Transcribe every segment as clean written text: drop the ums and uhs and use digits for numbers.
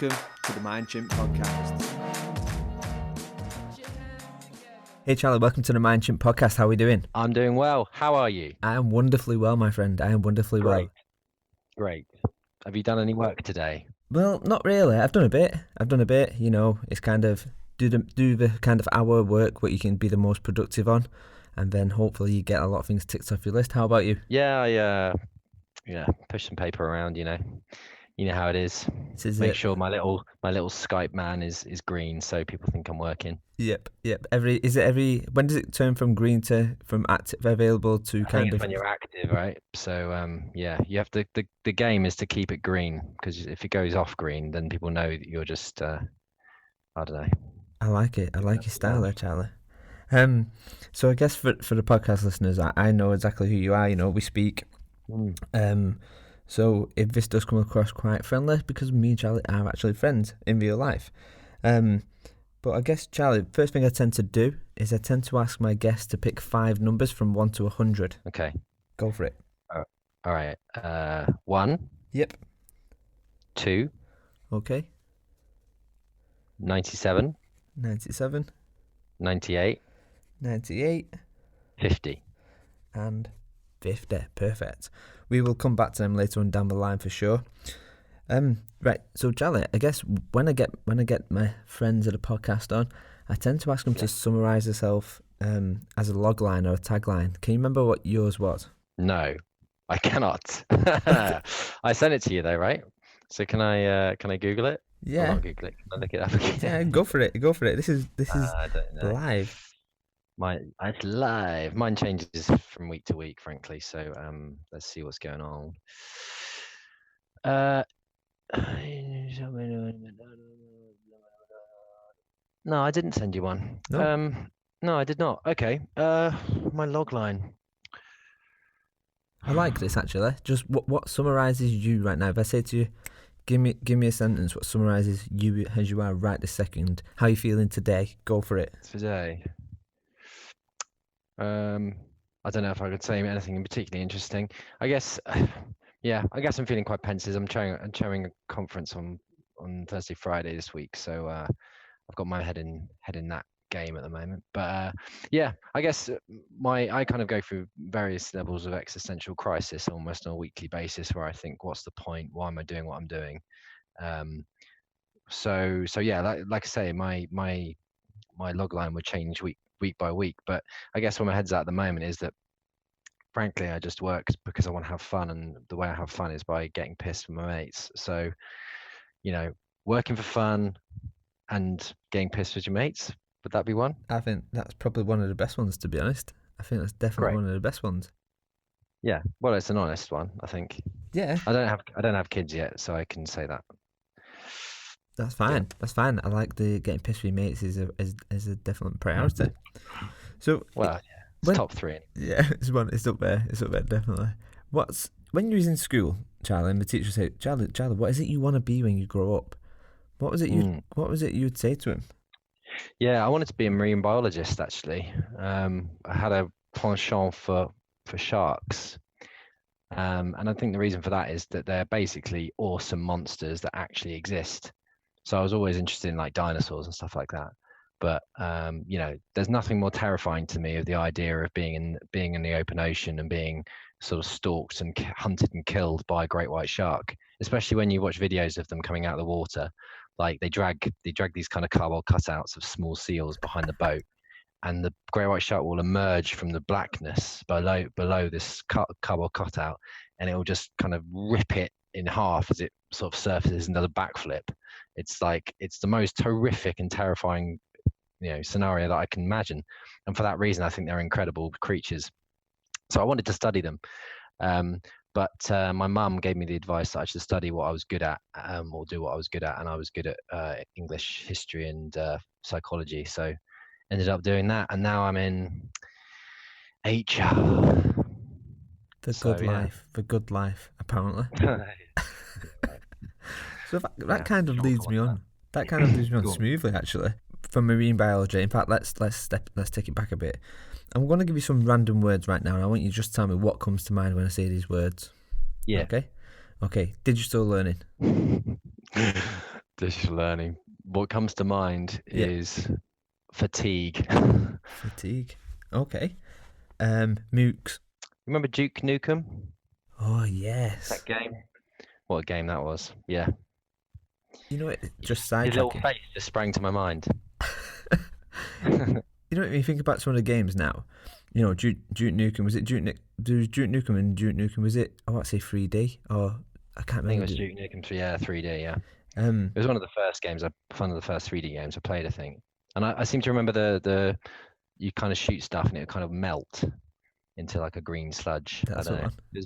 welcome to the Mind Chimp podcast. Hey Charlie, welcome to the Mind Chimp podcast. How are we doing? I'm doing well. How are you? I am wonderfully well, my friend. I am wonderfully well. Great. Have you done any work today? Well, not really. I've done a bit. You know, it's kind of do the kind of hour work what you can be the most productive on, and then hopefully you get a lot of things ticked off your list. How about you? Yeah, push some paper around, you know how it is. Make sure my little Skype man is green so people think I'm working. Yep. When does it turn from green to from active available to kind of when you're active, right? So you have to the game is to keep it green, because if it goes off green, then people know that you're just I don't know. I like it. I like your style there, Charlie. So I guess for the podcast listeners, I know exactly who you are. You know, we speak. So if this does come across quite friendly, because me and Charlie are actually friends in real life. But I guess, Charlie, first thing I tend to do is I tend to ask my guests to pick 5 numbers from 1 to 100. Okay. Go for it. All right. 1. Yep. 2. Okay. 97. 97. 98. 98. 50. And 50. Perfect. We will come back to them later on down the line for sure. Right. So Charlie, I guess when I get my friends at a podcast on, I tend to ask them to summarise themselves as a log line or a tagline. Can you remember what yours was? No, I cannot. I sent it to you though, right? So can I Google it? Yeah. Or not Google it. Can I look it up again? Yeah, go for it. This is I don't know. live. It's live. Mine changes from week to week, frankly. So let's see what's going on. No, I didn't send you one. No? No, I did not. Okay. My log line. I like this actually. Just what summarises you right now? If I say to you, give me a sentence, what summarises you as you are right this second? How are you feeling today? Go for it. Today. I don't know if I could say anything particularly interesting. I guess, I guess I'm feeling quite pensive. I'm chairing a conference on Thursday, Friday this week, so I've got my head in that game at the moment. But I guess I kind of go through various levels of existential crisis almost on a weekly basis, where I think, what's the point? Why am I doing what I'm doing? So like I say, my log line would change week by week, but I guess where my head's at the moment is that, frankly, I just work because I want to have fun, and the way I have fun is by getting pissed with my mates. So, working for fun and getting pissed with your mates, would that be one? I think that's probably one of the best ones, to be honest. I think that's definitely one of the best ones. Yeah, well, it's an honest one, I think. Yeah. I don't have kids yet, so I can say that. That's fine. Yeah. That's fine. I like the getting pissed with your mates is a definite priority. So it's top 3. Yeah, it's up there. It's up there definitely. When you was in school, Charlie, and the teacher said, Charlie, what is it you want to be when you grow up? What was it you would say to him? Yeah, I wanted to be a marine biologist actually. I had a penchant for sharks. And I think the reason for that is that they're basically awesome monsters that actually exist. So I was always interested in like dinosaurs and stuff like that. But there's nothing more terrifying to me of the idea of being in the open ocean and being sort of stalked and hunted and killed by a great white shark. Especially when you watch videos of them coming out of the water, like they drag these kind of cardboard cutouts of small seals behind the boat, and the great white shark will emerge from the blackness below this cardboard cutout, and it will just kind of rip it in half as it sort of surfaces and does a backflip. It's the most horrific and terrifying scenario that I can imagine, and for that reason I think they're incredible creatures. So I wanted to study them, but my mum gave me the advice that I should study what I was good at, or do what I was good at, and I was good at English, history, and psychology. So ended up doing that, and now I'm in HR. The good life, apparently. So that kind of leads me on. That kind of leads me on smoothly, actually. From marine biology, in fact, let's take it back a bit. I'm going to give you some random words right now, and I want you to just tell me what comes to mind when I say these words. Yeah. Okay. Digital learning. Digital learning. What comes to mind Yeah. is fatigue. Fatigue. Okay. Mooks. Remember Duke Nukem? Oh yes. That game? What a game that was. Yeah. You know what? Just His little sidetracking. face just sprang to my mind. You know, when you think about some of the games now, you know, Duke Nukem, was it Duke Nukem and Duke Nukem, was it, I want to say 3D, or I can't I think it remember. was Duke Nukem 3, yeah, 3D, yeah. Um, It was one of the first games, one of the first 3D games I played, I think. And I seem to remember the you kind of shoot stuff and it would kind of melt into like a green sludge. I that's don't the know. one.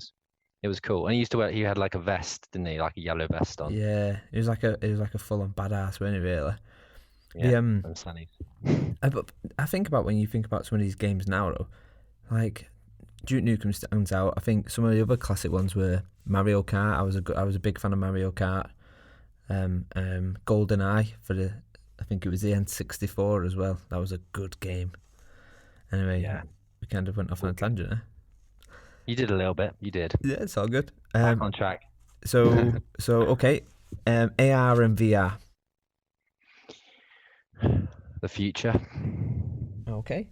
It was cool. And he used to wear, he had like a vest, didn't he? Like a yellow vest on. Yeah, it was like a full on badass, wasn't it? Really. Yeah. The And sunnies. but I think about when you think about some of these games now, though, like Duke Nukem stands out. I think some of the other classic ones were Mario Kart. I was a big fan of Mario Kart. GoldenEye for I think it was the N64 as well. That was a good game. Anyway, Yeah. we kind of went off on a tangent there. You did a little bit. You did. Yeah, it's all good. Back on track. So okay, AR and VR. The future. Okay.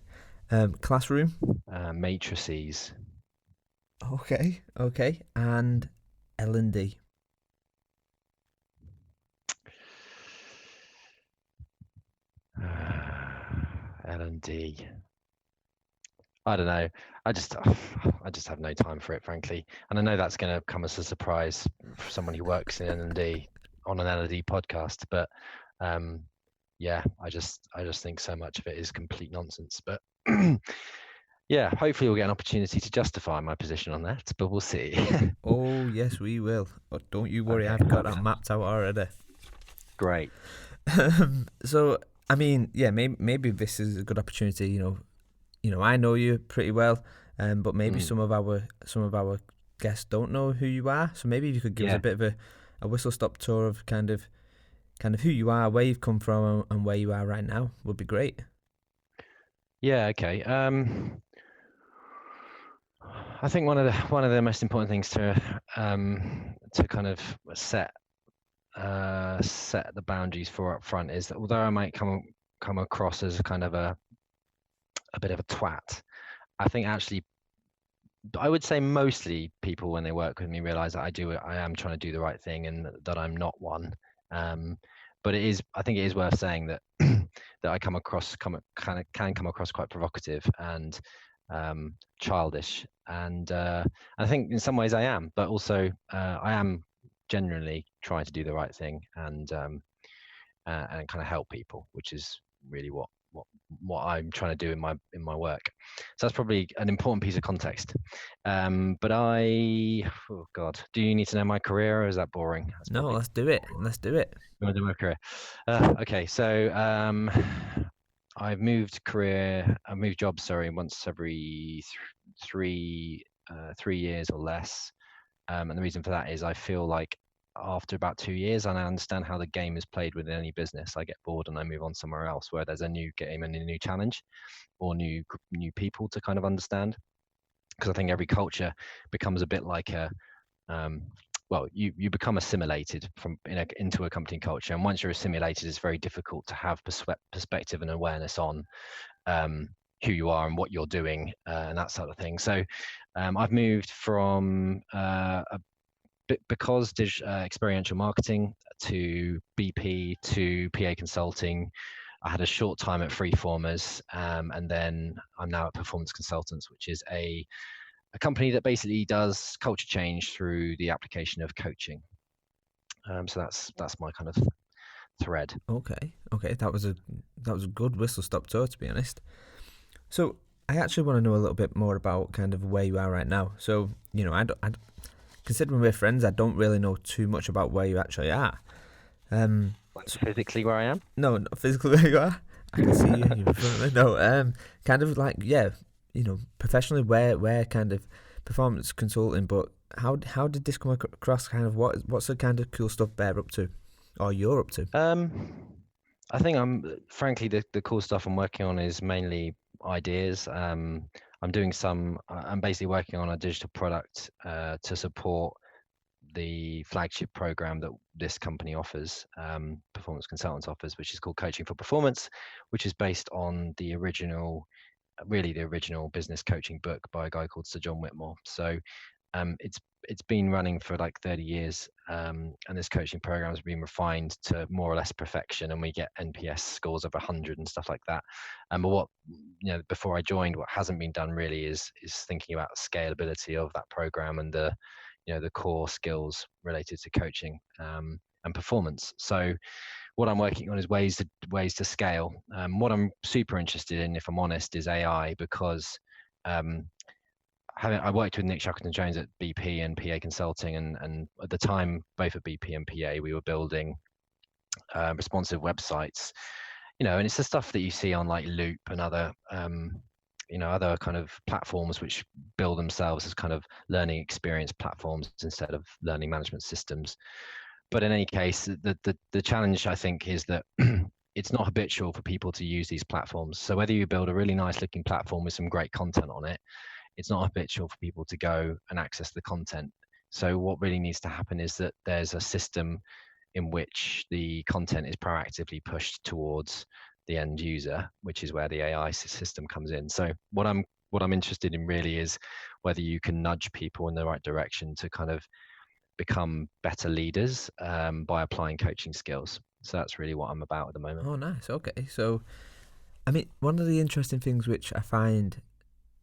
Classroom. Matrices. Okay, and L&D. L&D. I don't know. I just have no time for it, frankly. And I know that's going to come as a surprise for someone who works in L&D on an L&D podcast. But yeah, I just think so much of it is complete nonsense. But yeah, hopefully we'll get an opportunity to justify my position on that. But we'll see. Oh yes, we will. But don't you worry, Okay, I've got that mapped out already. Great. So I mean, yeah, maybe this is a good opportunity. You know, I know you pretty well, but maybe some of our guests don't know who you are. So maybe you could give us a bit of a whistle stop tour of kind of who you are, where you've come from, and where you are right now. Would be great. Yeah. Okay. I think one of the most important things to kind of set the boundaries for up front is that although I might come across as kind of a bit of a twat, I think actually I would say mostly people when they work with me realize that I am trying to do the right thing and that I'm not one. But I think it is worth saying that that I can come across quite provocative and childish, and I think in some ways I am, but also I am genuinely trying to do the right thing and kind of help people, which is really what I'm trying to do in my work. So that's probably an important piece of context. But oh God, do you need to know my career, or is that boring? No, let's do it. Let's do it. You want to do my career? Okay, so I've moved jobs, sorry, once every 3 years or less. And the reason for that is I feel like after about 2 years, and I understand how the game is played within any business, I get bored and I move on somewhere else where there's a new game and a new challenge or new people to kind of understand. Because I think every culture becomes a bit like you become assimilated into a company culture, and once you're assimilated, it's very difficult to have perspective and awareness on who you are and what you're doing and that sort of thing. So I've moved from because experiential marketing to BP to PA consulting. I had a short time at Freeformers, and then I'm now at Performance Consultants, which is a company that basically does culture change through the application of coaching. So that's my kind of thread. Okay, that was a good whistle stop tour, to be honest. So I actually want to know a little bit more about kind of where you are right now. So I considering we're friends, I don't really know too much about where you actually are. Like physically where I am? No, not physically where you are. I can see you in front of me. No, kind of like professionally where kind of performance consulting. But how did this come across? Kind of what's the kind of cool stuff they're up to, or you're up to? I think frankly the cool stuff I'm working on is mainly ideas. I'm basically working on a digital product to support the flagship program that this company offers, Performance Consultants offers, which is called Coaching for Performance, which is based on the original business coaching book by a guy called Sir John Whitmore. So it's been running for like 30 years, and this coaching program has been refined to more or less perfection, and we get NPS scores of 100 and stuff like that. But what, before I joined, what hasn't been done really is thinking about the scalability of that program and the core skills related to coaching and performance. So what I'm working on is ways to scale. What I'm super interested in, if I'm honest, is AI, because I worked with Nick Shackleton-Jones at BP and PA Consulting, and at the time, both at BP and PA, we were building responsive websites, and it's the stuff that you see on like Loop and other other kind of platforms which build themselves as kind of learning experience platforms instead of learning management systems. But in any case, the challenge, I think, is that it's not habitual for people to use these platforms. So whether you build a really nice looking platform with some great content on it, it's not habitual for people to go and access the content. So what really needs to happen is that there's a system in which the content is proactively pushed towards the end user, which is where the AI system comes in. So what I'm interested in really is whether you can nudge people in the right direction to kind of become better leaders by applying coaching skills. So that's really what I'm about at the moment. Oh, nice. Okay. So, I mean, one of the interesting things which I find,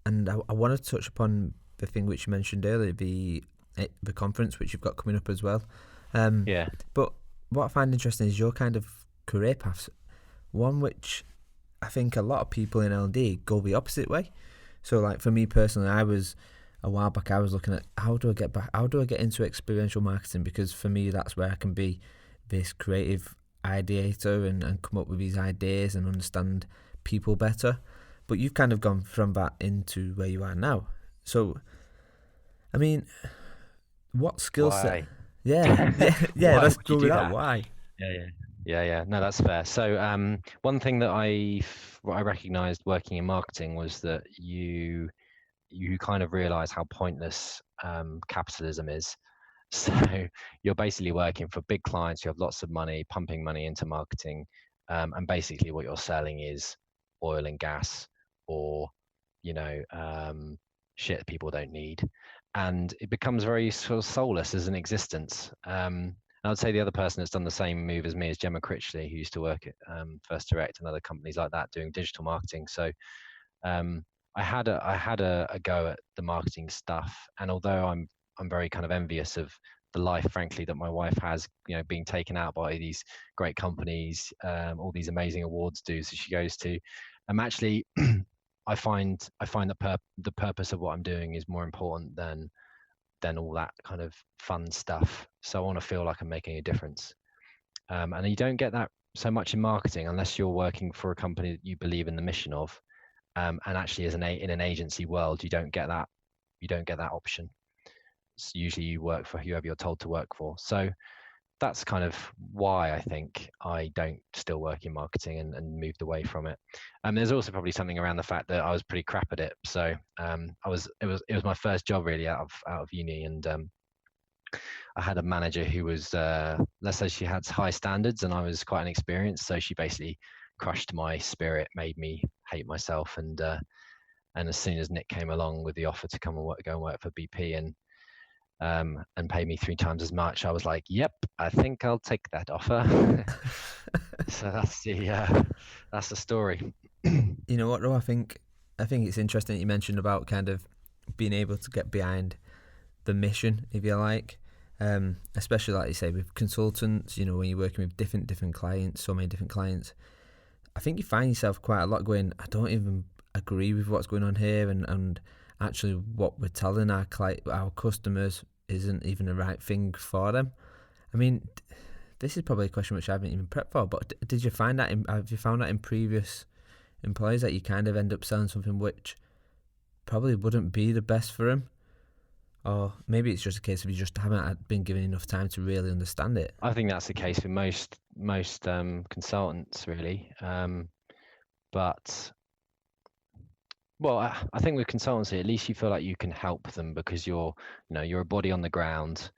and I want to touch upon the thing which you mentioned earlier, the conference which you've got coming up as well. Yeah. But what I find interesting is your kind of career paths. One which I think a lot of people in LD go the opposite way. So, like for me personally, a while back I was looking at how do I get into experiential marketing, because for me that's where I can be this creative ideator and come up with these ideas and understand people better. But you've kind of gone from that into where you are now. So, I mean, what skill set? Yeah. Let's go with that. Why? Yeah. No, that's fair. So, one thing that I recognized working in marketing was that you kind of realize how pointless capitalism is. So you're basically working for big clients. You have lots of money, pumping money into marketing, and basically what you're selling is oil and gas, or shit people don't need, and it becomes very sort of soulless as an existence. And I would say the other person that's done the same move as me is Gemma Critchley, who used to work at First Direct and other companies like that doing digital marketing. So I had a go at the marketing stuff, and although I'm very kind of envious of the life, frankly, that my wife has, being taken out by these great companies, all these amazing awards dues that she goes to. Actually, I find the purpose of what I'm doing is more important than all that kind of fun stuff. So I want to feel like I'm making a difference, and you don't get that so much in marketing unless you're working for a company that you believe in the mission of. And actually, in an agency world, you don't get that option. So usually you work for whoever you're told to work for. So that's kind of why I think I don't still work in marketing and moved away from it. There's also probably something around the fact that I was pretty crap at it. So it was my first job really out of uni, and I had a manager who was let's say she had high standards, and I was quite inexperienced. So she basically crushed my spirit, made me hate myself, and as soon as Nick came along with the offer to come and go and work for BP and pay me 3 times as much, I was like, yep, I think I'll take that offer. So that's the story. You know what though, I think it's interesting that you mentioned about kind of being able to get behind the mission, if you like, especially like you say with consultants, when you're working with different clients, so many different clients. I think you find yourself quite a lot going, I don't even agree with what's going on here, and actually what we're telling our customers isn't even the right thing for them. I mean, this is probably a question which I haven't even prepped for, but did you find that have you found that in previous employees that you kind of end up selling something which probably wouldn't be the best for them? Or maybe it's just a case of you just haven't been given enough time to really understand it. I think that's the case with most consultants, really. But I think with consultancy, at least you feel like you can help them because you're a body on the ground.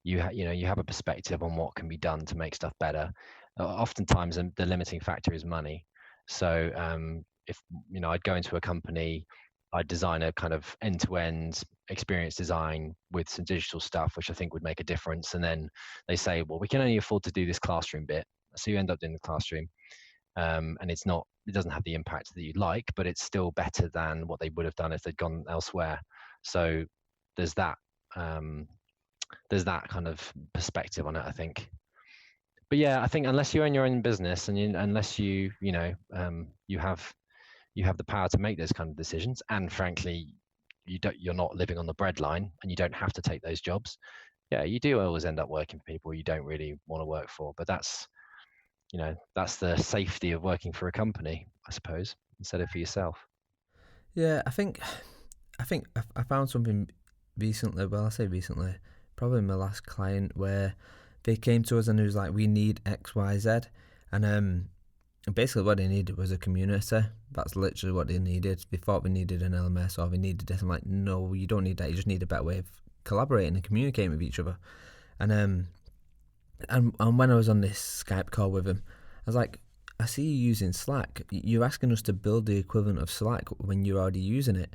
you have a perspective on what can be done to make stuff better. Oftentimes, the limiting factor is money. So if I'd go into a company, I'd design a kind of end-to-end experience design with some digital stuff, which I think would make a difference. And then they say, well, we can only afford to do this classroom bit. So you end up doing the classroom, and it doesn't have the impact that you'd like, but it's still better than what they would have done if they'd gone elsewhere. So there's that kind of perspective on it, I think. But yeah, I think unless you own your own business and unless you have the power to make those kind of decisions, and frankly, you're not living on the breadline and you don't have to take those jobs. Yeah, you do always end up working for people you don't really want to work for, but that's the safety of working for a company, I suppose, instead of for yourself. Yeah, I think I found something recently. Well, I say recently, probably my last client, where they came to us and it was like, we need X, Y, Z, and basically what they needed was a community. That's literally what they needed. They thought we needed an LMS or we needed this. I'm like, no, you don't need that. You just need a better way of collaborating and communicating with each other. And when I was on this Skype call with him, I was like, I see you using Slack. You're asking us to build the equivalent of Slack when you're already using it.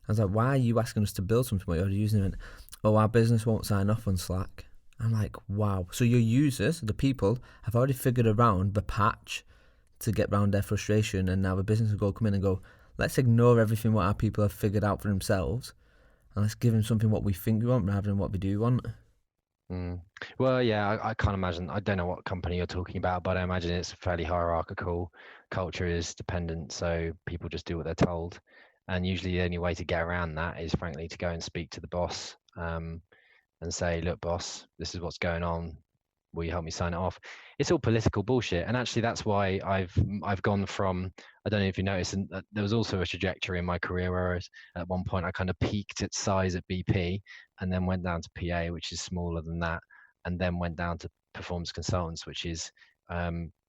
I was like, why are you asking us to build something when you're already using it? Oh, our business won't sign off on Slack. I'm like, wow. So your users, the people, have already figured around the patch to get around their frustration, and now the business will come in and go, let's ignore everything what our people have figured out for themselves, and let's give them something what we think we want rather than what we do want. Well, yeah, I can't imagine. I don't know what company you're talking about, but I imagine it's fairly hierarchical. Culture is dependent, so people just do what they're told. And usually the only way to get around that is, frankly, to go and speak to the boss and say, look, boss, this is what's going on. Will you help me sign it off? It's all political bullshit. And actually, that's why I've gone from, I don't know if you noticed, and there was also a trajectory in my career where at one point I kind of peaked at size at BP and then went down to PA, which is smaller than that, and then went down to performance consultants, which is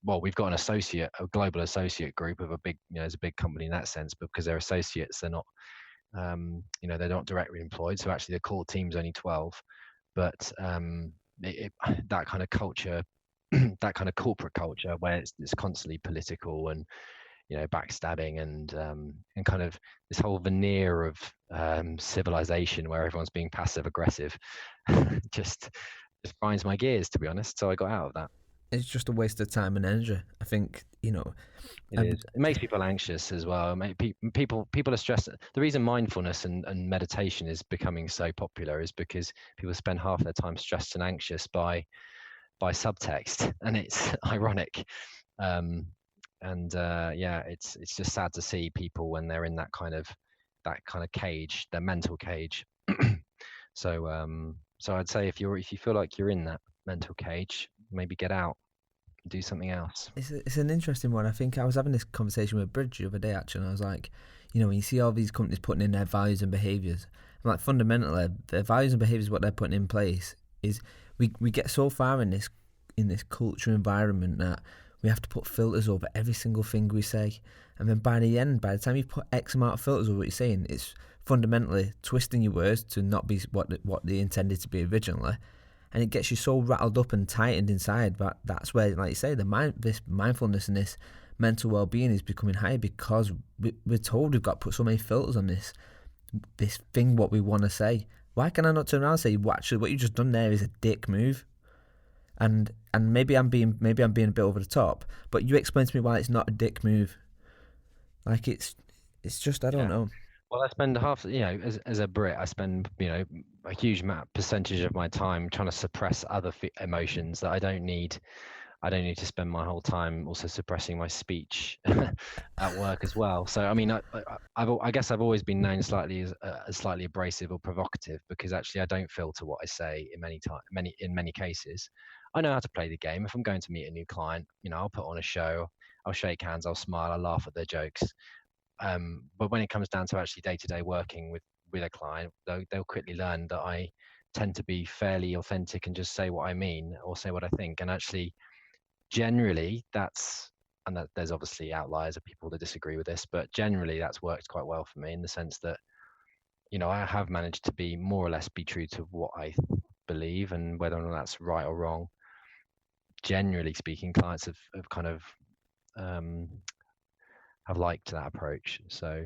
well, we've got a global associate group of a big, it's a big company in that sense, but because they're associates, they're not, they're not directly employed. So actually, the core team's only 12, but that kind of culture, that kind of corporate culture where it's constantly political and backstabbing and kind of this whole veneer of civilization where everyone's being passive aggressive just grinds my gears, to be honest. So I got out of that. It's just a waste of time and energy. I think it makes people anxious as well. People are stressed. The reason mindfulness and meditation is becoming so popular is because people spend half their time stressed and anxious by subtext, and it's ironic. Yeah, it's just sad to see people when they're in that kind of cage, their mental cage. So I'd say if you feel like you're in that mental cage, maybe get out, do something else. It's an interesting one. I think I was having this conversation with Bridge the other day, actually, and I was like, when you see all these companies putting in their values and behaviours, I'm like, fundamentally, their values and behaviours, what they're putting in place is we get so far in this culture environment that we have to put filters over every single thing we say, and then by the time you've put X amount of filters over what you're saying, it's fundamentally twisting your words to not be what they intended to be originally, and it gets you so rattled up and tightened inside. But that's where, like you say, this mindfulness and this mental well-being is becoming higher, because we're told we've got to put so many filters on this thing what we want to say. Why can I not turn around and say, what you just done there is a dick move? And maybe I'm being a bit over the top, but you explain to me why it's not a dick move. Like it's just, I don't know. Well, I spend as a Brit, I spend a huge percentage of my time trying to suppress other emotions that I don't need. I don't need to spend my whole time also suppressing my speech at work as well. So I mean, I guess I've always been known slightly as slightly abrasive or provocative, because actually I don't filter what I say in many cases. I know how to play the game. If I'm going to meet a new client, I'll put on a show, I'll shake hands, I'll smile, I'll laugh at their jokes. But when it comes down to actually day-to-day working with a client, they'll quickly learn that I tend to be fairly authentic and just say what I mean or say what I think. And actually, generally, there's obviously outliers of people that disagree with this, but generally that's worked quite well for me, in the sense that I have managed to be more or less be true to what I believe, and whether or not that's right or wrong. Generally speaking, clients have kind of have liked that approach. So,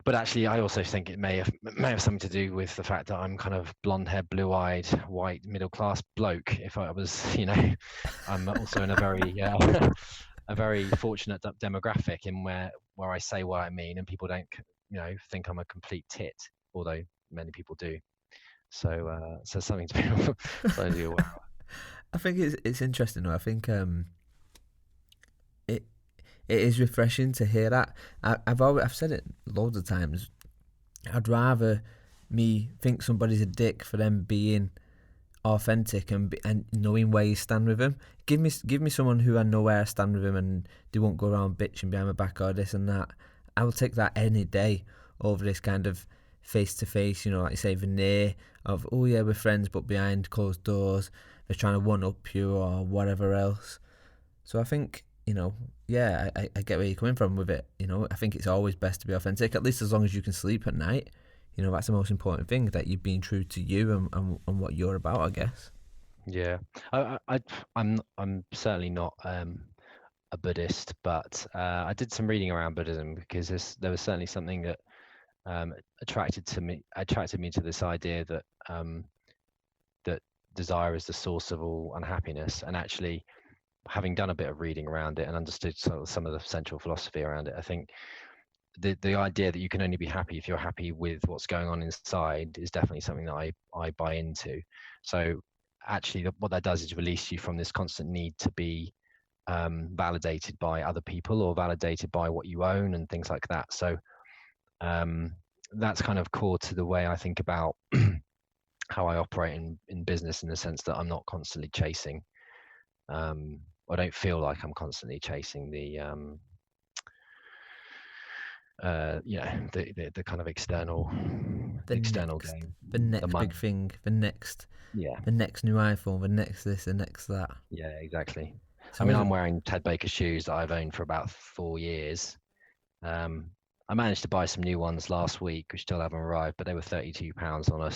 but actually, I also think it may have something to do with the fact that I'm kind of blonde-haired, blue-eyed, white, middle-class bloke. If I was, I'm also in a very a very fortunate demographic in where I say what I mean, and people don't think I'm a complete tit, although many people do. So something to be aware of. I think it's interesting though. I think it is refreshing to hear that. I've said it loads of times. I'd rather me think somebody's a dick for them being authentic and knowing where you stand with them. Give me someone who I know where I stand with them and they won't go around bitching behind my back or this and that. I will take that any day over this kind of face to face, like you say, veneer of, oh yeah, we're friends, but behind closed doors they're trying to one up you or whatever else. So I think, yeah, I get where you're coming from with it. I think it's always best to be authentic, at least as long as you can sleep at night. That's the most important thing, that you're being true to you and what you're about, I guess. Yeah, I'm certainly not a Buddhist, but I did some reading around Buddhism because there was certainly something that attracted me to this idea that that desire is the source of all unhappiness. And actually, having done a bit of reading around it and understood some of the central philosophy around it, I think the idea that you can only be happy if you're happy with what's going on inside is definitely something that I buy into. So actually, what that does is release you from this constant need to be validated by other people or validated by what you own and things like that. So that's kind of core to the way I think about how I operate in business, in the sense that I'm not constantly chasing. I don't feel like I'm constantly chasing the the kind of external gain, the next big thing, the next new iPhone, the next this, the next that. Yeah, exactly. So I'm wearing Ted Baker shoes that I've owned for about 4 years. I managed to buy some new ones last week, which still haven't arrived, but they were £32 on a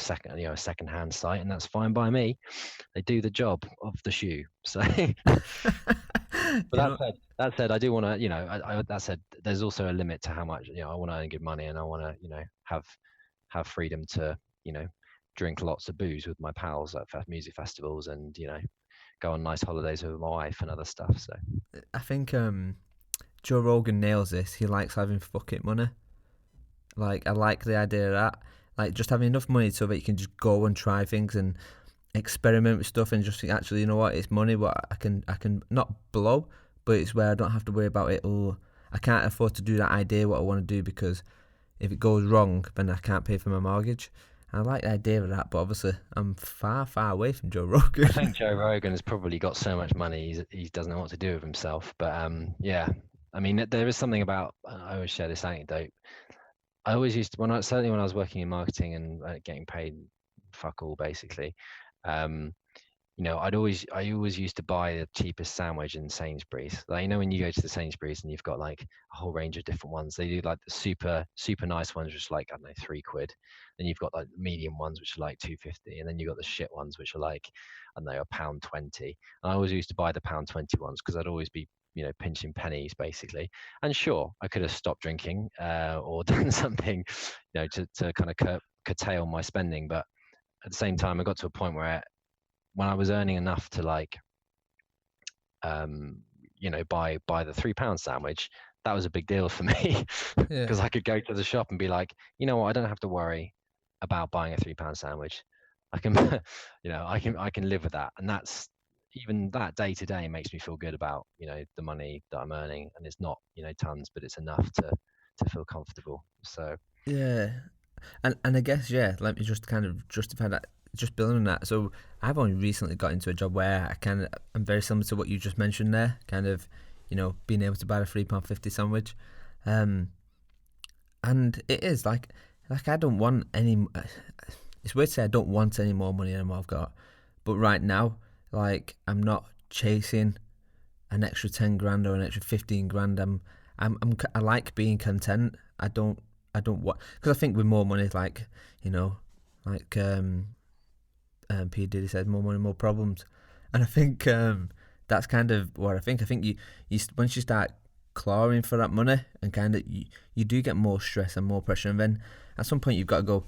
second-hand site, and that's fine by me. They do the job of the shoe. So, but that said, I do want to, that said, there's also a limit to how much, I want to earn good money, and I want to, have freedom to, drink lots of booze with my pals at music festivals, and go on nice holidays with my wife and other stuff. So I think Joe Rogan nails this. He likes having fucking money. Like, I like the idea of that. Like, just having enough money so that you can just go and try things and experiment with stuff and just think, actually, you know what, it's money, but I can not blow, but it's where I don't have to worry about it. Oh, I can't afford to do that idea what I want to do, because if it goes wrong, then I can't pay for my mortgage. I like the idea of that, but obviously I'm far, far away from Joe Rogan. I think Joe Rogan has probably got so much money, he doesn't know what to do with himself. But yeah, I mean, there is something about, I always share this anecdote. I always used to, certainly when I was working in marketing and getting paid fuck all, basically, I always used to buy the cheapest sandwich in Sainsbury's. Like, when you go to the Sainsbury's and you've got like a whole range of different ones, they do like the super, super nice ones, which are like, I don't know, £3. Then you've got like medium ones, which are like £2.50. And then you've got the shit ones, which are like, I don't know, £1.20. And I always used to buy the £1.20 ones because I'd always be, pinching pennies basically. And sure, I could have stopped drinking or done something, to kind of curtail my spending. But at the same time, I got to a point where when I was earning enough to like, buy the £3 sandwich, that was a big deal for me, because I could go to the shop and be like, you know what, I don't have to worry about buying a £3 sandwich. I can, I can live with that. And that's, even that day to day makes me feel good about, the money that I'm earning, and it's not, tons, but it's enough to feel comfortable. So yeah, and I guess, let me just kind of justify that, just building on that. So I've only recently got into a job where I'm very similar to what you just mentioned there, kind of, being able to buy a £3.50 sandwich, and it is like I don't want any. It's weird to say I don't want any more money than what I've got, but right now, like, I'm not chasing an extra 10 grand or an extra 15 grand. I like being content. I don't want, because I think with more money, like, P Diddy says, more money, more problems, and I think that's kind of what I think. I think you once you start clawing for that money, and kind of you do get more stress and more pressure, and then at some point you've got to go,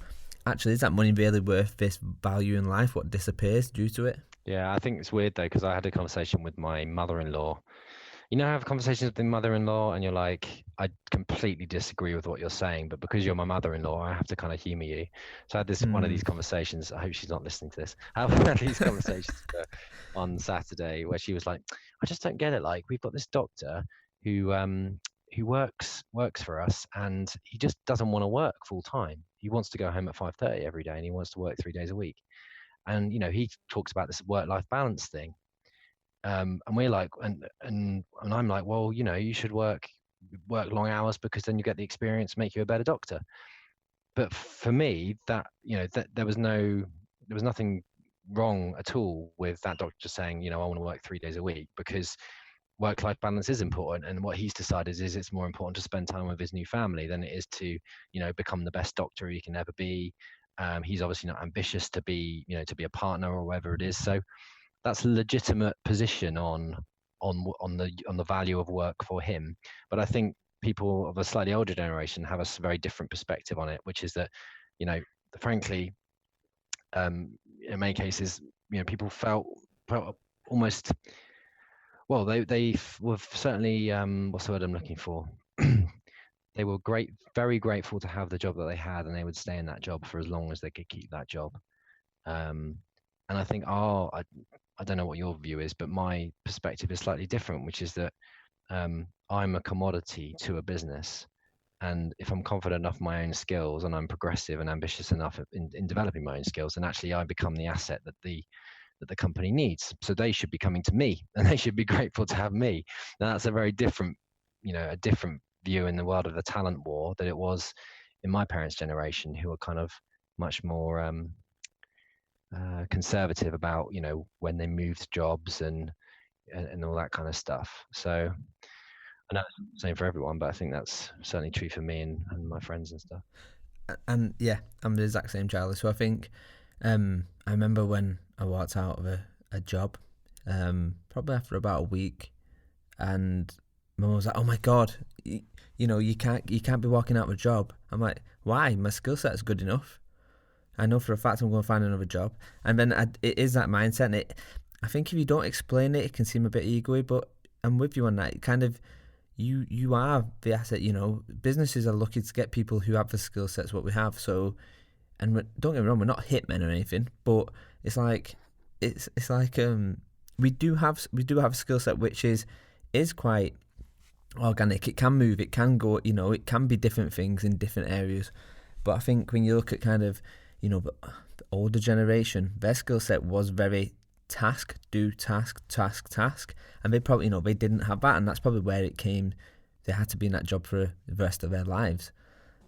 actually, is that money really worth this value in life, what disappears due to it? Yeah, I think it's weird though, because I had a conversation with my mother-in-law. You know, I have conversations with my mother-in-law, and you're like, I completely disagree with what you're saying, but because you're my mother-in-law, I have to kind of humor you. So I had one of these conversations. I hope she's not listening to this. I had these conversations on Saturday where she was like, I just don't get it. Like, we've got this doctor who works for us, and he just doesn't want to work full time. He wants to go home at 5:30 every day, and he wants to work 3 days a week. And he talks about this work-life balance thing. And we're like, and I'm like, well, you should work long hours, because then you get the experience, make you a better doctor. But for me, that that there was nothing wrong at all with that doctor saying, I want to work 3 days a week, because work-life balance is important. And what he's decided is it's more important to spend time with his new family than it is to become the best doctor he can ever be. He's obviously not ambitious to be a partner or whatever it is. So that's a legitimate position on the value of work for him. But I think people of a slightly older generation have a very different perspective on it, which is that, frankly, in many cases, people felt almost, well, they were certainly, what's the word I'm looking for? They were very grateful to have the job that they had, and they would stay in that job for as long as they could keep that job. And I think, I don't know what your view is, but my perspective is slightly different, which is that I'm a commodity to a business. And if I'm confident enough in my own skills, and I'm progressive and ambitious enough in developing my own skills, then actually I become the asset that the company needs. So they should be coming to me, and they should be grateful to have me. Now that's a very different, a different view in the world of the talent war than it was in my parents' generation, who are kind of much more conservative about when they moved jobs and all that kind of stuff. So I know it's the same for everyone, but I think that's certainly true for me and my friends and stuff. And yeah, I'm the exact same, Charlie. So I think I remember when I walked out of a job, probably after about a week, and my mum was like, "Oh my God, you can't be walking out of a job." I'm like, "Why? My skill set is good enough. I know for a fact I'm going to find another job." And then it is that mindset. And I think if you don't explain it, it can seem a bit egoy, but I'm with you on that. It kind of, you are the asset. Businesses are lucky to get people who have the skill sets what we have. So, and don't get me wrong, we're not hitmen or anything, but it's like we do have a skill set which is quite organic. It can move, it can go, it can be different things in different areas. But I think when you look at kind of the older generation, their skill set was very task, and they probably they didn't have that, and that's probably where it came. They had to be in that job for the rest of their lives.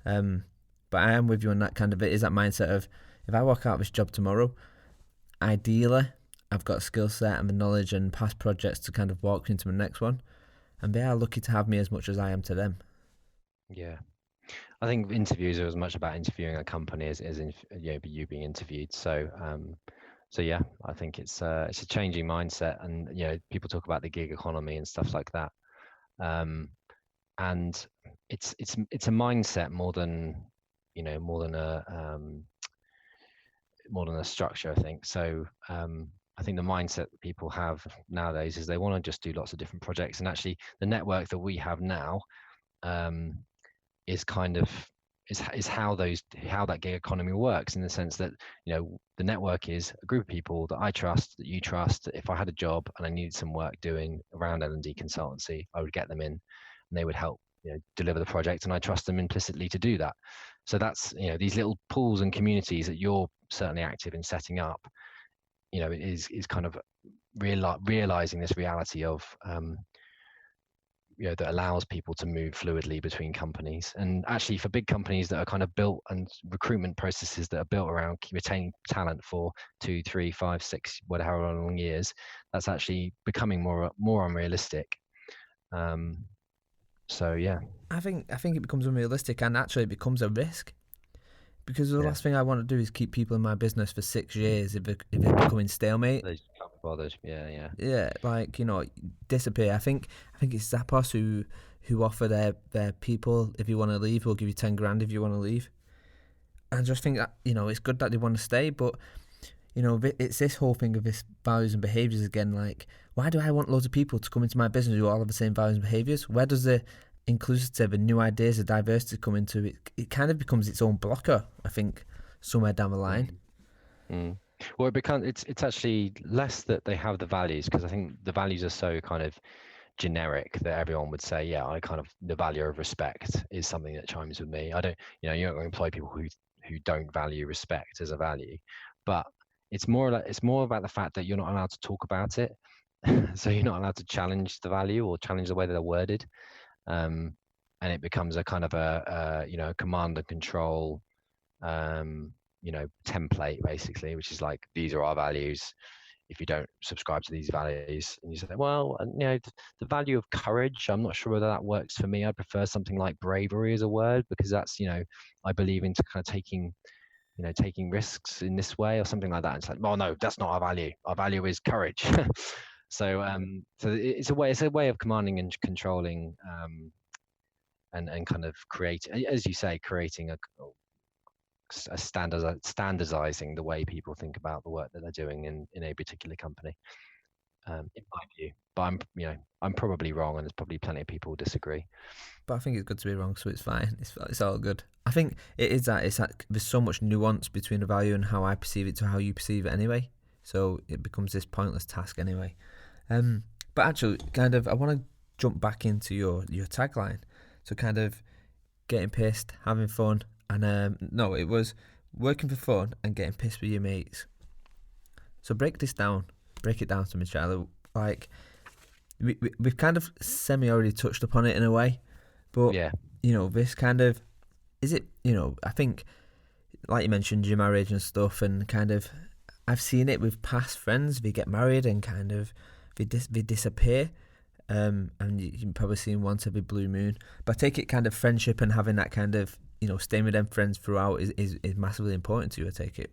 But I am with you on that kind of, it is that mindset of, if I walk out of this job tomorrow, ideally I've got a skill set and the knowledge and past projects to kind of walk into the next one, and they are lucky to have me as much as I am to them. Yeah, I think interviews are as much about interviewing a company as you being interviewed. So yeah, I think it's a changing mindset, and people talk about the gig economy and stuff like that, and it's a mindset more than a structure, I think. So I think the mindset that people have nowadays is they want to just do lots of different projects, and actually the network that we have now is kind of how that gig economy works, in the sense that the network is a group of people that I trust, that you trust. If I had a job and I needed some work doing around L&D consultancy, I would get them in, and they would help deliver the project, and I trust them implicitly to do that. So that's these little pools and communities that you're certainly active in setting up, is kind of realizing this reality of that allows people to move fluidly between companies. And actually, for big companies that are kind of built, and recruitment processes that are built around retaining talent for 2, 3, 5, 6, whatever long years, that's actually becoming more unrealistic. So yeah, I think it becomes unrealistic, and actually it becomes a risk, because the Yeah. last thing I want to do is keep people in my business for 6 years if they're becoming stalemate. They just can't be bothered. Yeah. Yeah, like, you know, disappear. I think it's Zappos who offer their people, if you want to leave, we'll give you 10 grand if you want to leave. I just think that, you know, it's good that they want to stay, but, you know, it's this whole thing of this values and behaviours again. Like, why do I want loads of people to come into my business who all have the same values and behaviours? Where does the inclusive and new ideas of diversity come into it? It kind of becomes its own blocker, I think, somewhere down the line. Well, it's actually less that they have the values, because I think the values are so kind of generic that everyone would say, yeah, the value of respect is something that chimes with me. I don't, you know, you're not going to employ people who don't value respect as a value, but it's more about the fact that you're not allowed to talk about it. So you're not allowed to challenge the value or challenge the way that they're worded. And it becomes a kind of a you know, command and control, you know, template basically, which is like, these are our values. If you don't subscribe to these values, and you say, well, you know, the value of courage, I'm not sure whether that works for me. I prefer something like bravery as a word, because that's, you know, I believe into kind of taking risks in this way or something like that. It's like, well, no, that's not our value. Our value is courage. So it's a way of commanding and controlling, and kind of creating, as you say, creating a standardizing the way people think about the work that they're doing in a particular company, in my view. But I'm probably wrong, and there's probably plenty of people who disagree. But I think it's good to be wrong, so it's fine. It's all good. I think it's that there's so much nuance between the value and how I perceive it to how you perceive it anyway. So it becomes this pointless task anyway. But actually, kind of, I want to jump back into your tagline. So kind of getting pissed, having fun, and no, it was working for fun and getting pissed with your mates. So break it down to me, Charlie. Like, we've kind of semi already touched upon it in a way, but Yeah. you know, this kind of, is it, you know, I think, like you mentioned, your marriage and stuff, and kind of, I've seen it with past friends. They get married and kind of they disappear, and you've probably seen once every blue moon. But I take it kind of friendship and having that kind of, you know, staying with them friends throughout is massively important to you, I take it.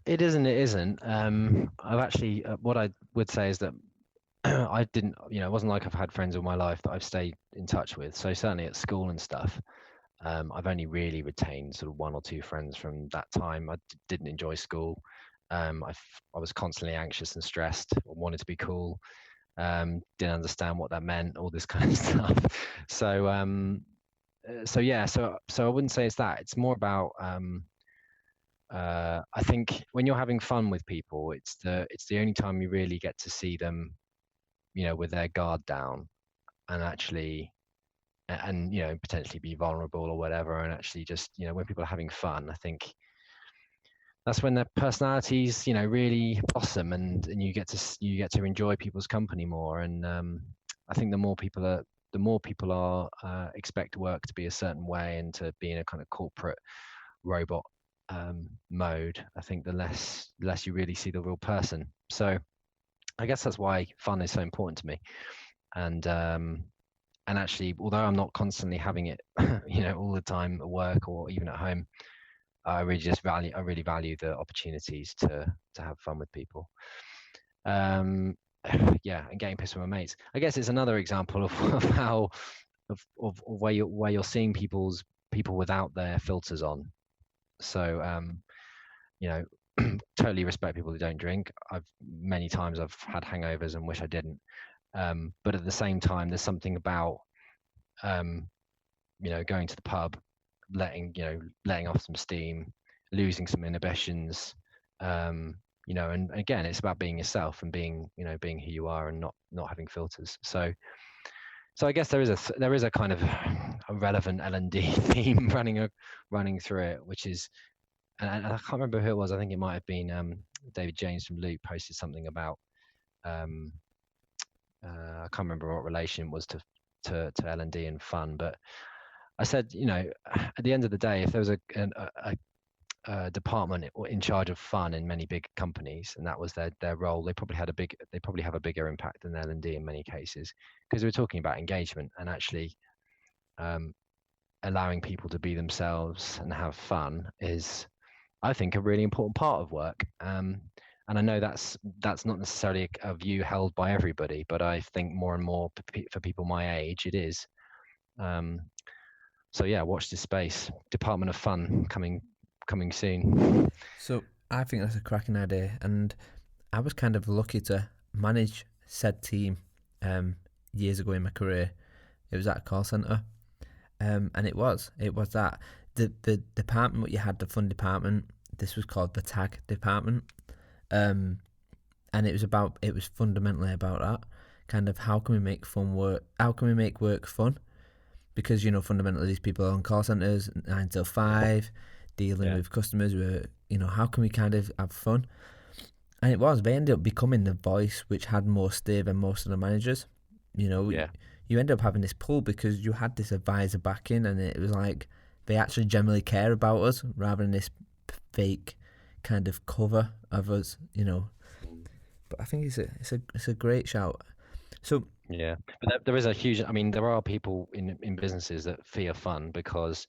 It is and it isn't. I've actually, what I would say is that I didn't, you know, it wasn't like I've had friends all my life that I've stayed in touch with. So certainly at school and stuff, I've only really retained sort of one or two friends from that time. I didn't enjoy school. I was constantly anxious and stressed, wanted to be cool, didn't understand what that meant, all this kind of stuff. So I wouldn't say it's that. It's more about, I think when you're having fun with people, it's the only time you really get to see them, you know, with their guard down, and actually, and you know, potentially be vulnerable or whatever, and actually just, you know, when people are having fun, I think that's when their personalities, you know, really blossom, and you get to enjoy people's company more. And I think the more people are expect work to be a certain way and to be in a kind of corporate robot mode, I think the less you really see the real person. So I guess that's why fun is so important to me. And actually, although I'm not constantly having it, you know, all the time at work or even at home, I really value the opportunities to have fun with people. Yeah, and getting pissed with my mates. I guess it's another example of how of where you're seeing people without their filters on. So you know, totally respect people who don't drink. Many times I've had hangovers and wish I didn't. But at the same time, there's something about you know, going to the pub, letting off some steam, losing some inhibitions, you know, and again, it's about being yourself and being who you are and not having filters. So I guess there is a kind of a relevant L&D theme running through it, which is, and I can't remember who it was. I think it might have been David James from Loop posted something about I can't remember what relation it was to L&D and fun, but I said, you know, at the end of the day, if there was a department in charge of fun in many big companies, and that was their role, they probably have a bigger impact than L&D in many cases, because we're talking about engagement. And actually, allowing people to be themselves and have fun is, I think, a really important part of work. And I know that's not necessarily a view held by everybody, but I think more and more for people my age, it is. So yeah, watch this space. Department of Fun coming soon. So I think that's a cracking idea, and I was kind of lucky to manage said team years ago in my career. It was at a call centre, and it was that the department what you had, the fun department. This was called the tag department, and it was fundamentally about that kind of how can we make fun work? How can we make work fun? Because fundamentally these people are on call centres 9 till 5, dealing with customers. How can we kind of have fun? And they ended up becoming the voice which had more stay than most of the managers. You end up having this pull because you had this advisor backing, and it was like they actually generally care about us rather than this fake kind of cover of us. But I think it's a great shout. So yeah, but there is a huge. I mean, there are people in businesses that fear fun because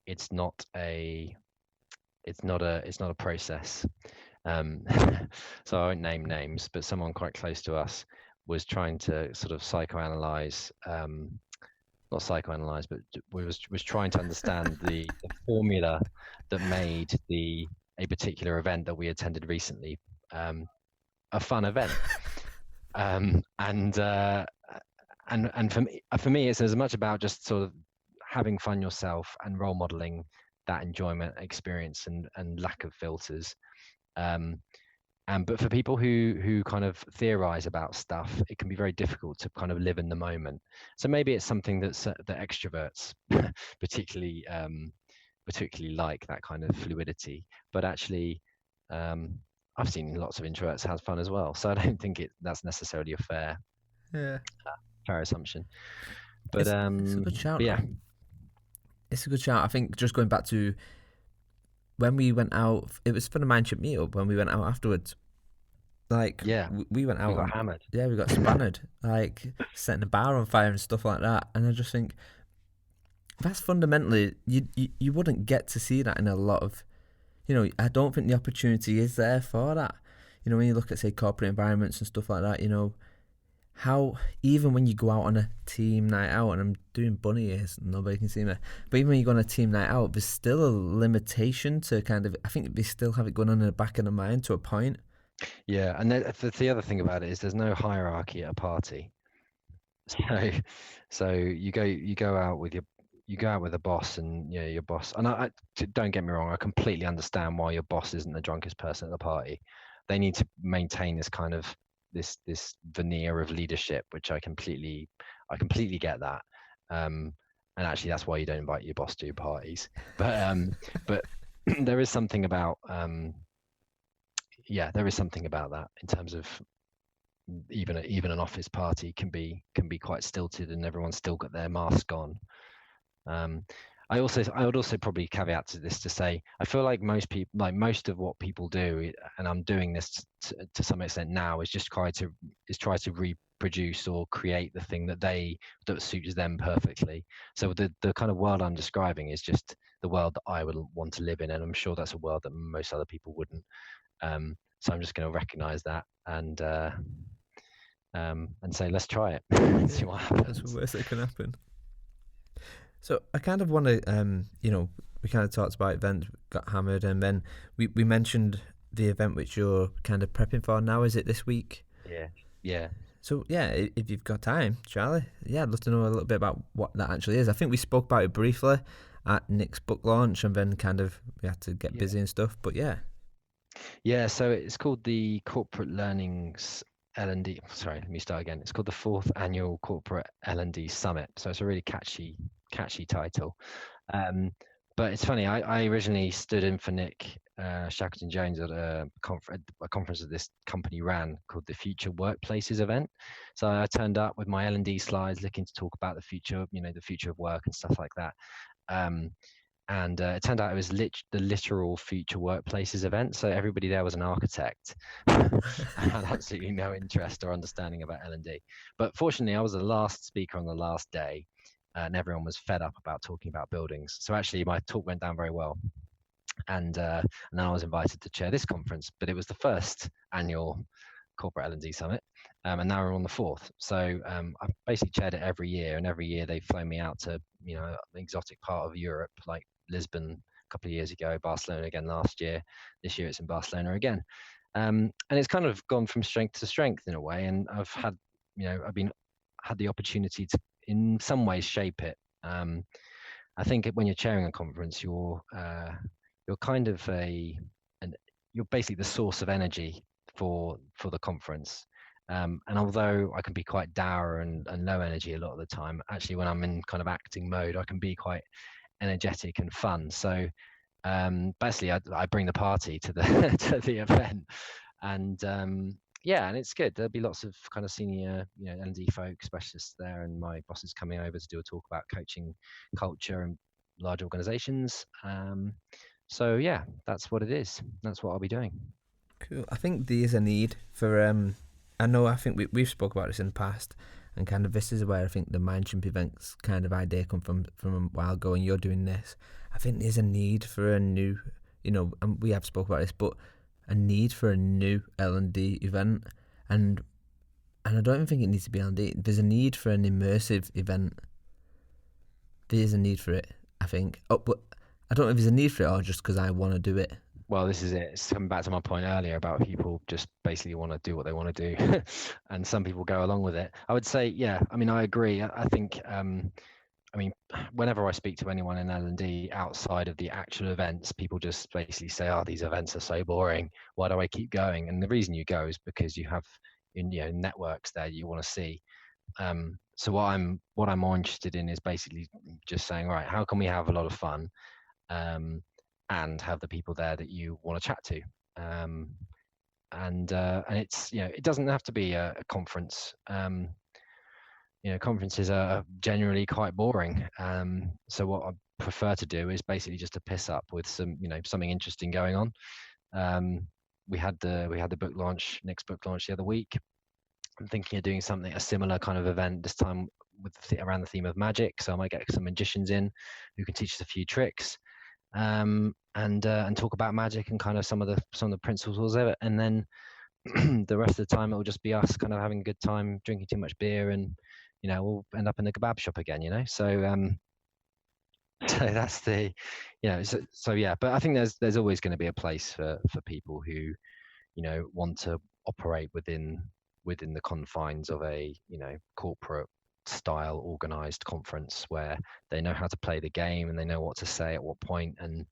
it's not a process. So I won't name names, but someone quite close to us was trying to sort of psychoanalyze, not psychoanalyze, but was trying to understand the formula that made a particular event that we attended recently a fun event. And for me, it's as much about just sort of having fun yourself and role modeling that enjoyment experience and lack of filters. But for people who kind of theorize about stuff, it can be very difficult to kind of live in the moment. So maybe it's something that extroverts particularly like, that kind of fluidity. But actually, I've seen lots of introverts have fun as well. So I don't think that's necessarily a fair assumption. But it's a good shout. Yeah, it's a good shout. I think just going back to when we went out, it was for the Mindship meetup. When we went out afterwards, we went out. We got hammered. Yeah, we got spannered, like setting the bar on fire and stuff like that. And I just think that's fundamentally you wouldn't get to see that in a lot of. I don't think the opportunity is there for that. When you look at, say, corporate environments and stuff like that, how even when you go out on a team night out, and I'm doing bunny ears, nobody can see me, but even when you go on a team night out, there's still a limitation to kind of, I think they still have it going on in the back of the mind to a point. Yeah, and the other thing about it is there's no hierarchy at a party. So you go out with a boss, and your boss, and I don't get me wrong, I completely understand why your boss isn't the drunkest person at the party. They need to maintain this kind of this veneer of leadership, which I completely get that. And actually that's why you don't invite your boss to your parties. But there is something about there is something about that in terms of even an office party can be quite stilted, and everyone's still got their mask on. I would also probably caveat to this to say, I feel like most of what people do, and I'm doing this to some extent now, is just try to reproduce or create the thing that suits them perfectly. So the kind of world I'm describing is just the world that I would want to live in, and I'm sure that's a world that most other people wouldn't. So I'm just going to recognize that and say, let's try it. See what happens. That's the worst that can happen. So I kind of want to, we kind of talked about events, got hammered, and then we mentioned the event which you're kind of prepping for now. Is it this week? Yeah. So yeah, if you've got time, Charlie, I'd love to know a little bit about what that actually is. I think we spoke about it briefly at Nick's book launch, and then kind of we had to get busy and stuff. But yeah. So it's called the Corporate Learnings L&D. Sorry, let me start again. It's called the 4th Annual Corporate L&D Summit. So it's a really catchy title. But it's funny, I originally stood in for Nick Shackleton Jones at a conference that this company ran called the Future Workplaces event. So I turned up with my L&D slides, looking to talk about the future, the future of work and stuff like that. And it turned out it was the literal Future Workplaces event. So everybody there was an architect. I had absolutely no interest or understanding about L&D. But fortunately, I was the last speaker on the last day. and everyone was fed up about talking about buildings. So actually, my talk went down very well. And then I was invited to chair this conference, but it was the first annual corporate L&D summit, and now we're on the fourth. So I've basically chaired it every year, and every year they've flown me out to an exotic part of Europe, like Lisbon a couple of years ago, Barcelona again last year. This year it's in Barcelona again, and it's kind of gone from strength to strength in a way. And I've had had the opportunity to in some ways shape it. I think when you're chairing a conference, you're kind of you're basically the source of energy for the conference. And although I can be quite dour and low energy a lot of the time, actually when I'm in kind of acting mode, I can be quite energetic and fun. So basically I bring the party to the to the event, and and it's good. There'll be lots of kind of senior L&D folk specialists there, and my boss is coming over to do a talk about coaching culture and large organizations. So yeah, that's what it is. That's what I'll be doing. Cool. I think there is a need for I think we've spoke about this in the past, and kind of this is where I think the Mindchimp events kind of idea come from a while ago, and you're doing this. I think there's a need for a new, and we have spoke about this, but a need for a new L&D event, and I don't even think it needs to be L&D. There's a need for an immersive event. There's a need for it, I think. Oh, but I don't know if there's a need for it or just because I want to do it. Well, this is it. It's coming back to my point earlier about people just basically want to do what they want to do, and some people go along with it. I would say, yeah. I mean, I agree. I think, whenever I speak to anyone in L&D outside of the actual events, people just basically say, "Oh, these events are so boring. Why do I keep going?" And the reason you go is because you have, networks there you want to see. So what I'm more interested in is basically just saying, right, how can we have a lot of fun? And have the people there that you want to chat to, and it's it doesn't have to be a conference. Conferences are generally quite boring. So what I prefer to do is basically just to piss up with some something interesting going on. We had the book launch, next book launch the other week. I'm thinking of doing a similar kind of event this time around the theme of magic. So I might get some magicians in who can teach us a few tricks. And talk about magic and kind of some of the principles of it, and then the rest of the time it will just be us kind of having a good time, drinking too much beer, and we'll end up in the kebab shop again. So so that's the so yeah. But I think there's always going to be a place for people who want to operate within the confines of a corporate style organized conference where they know how to play the game and they know what to say at what point, and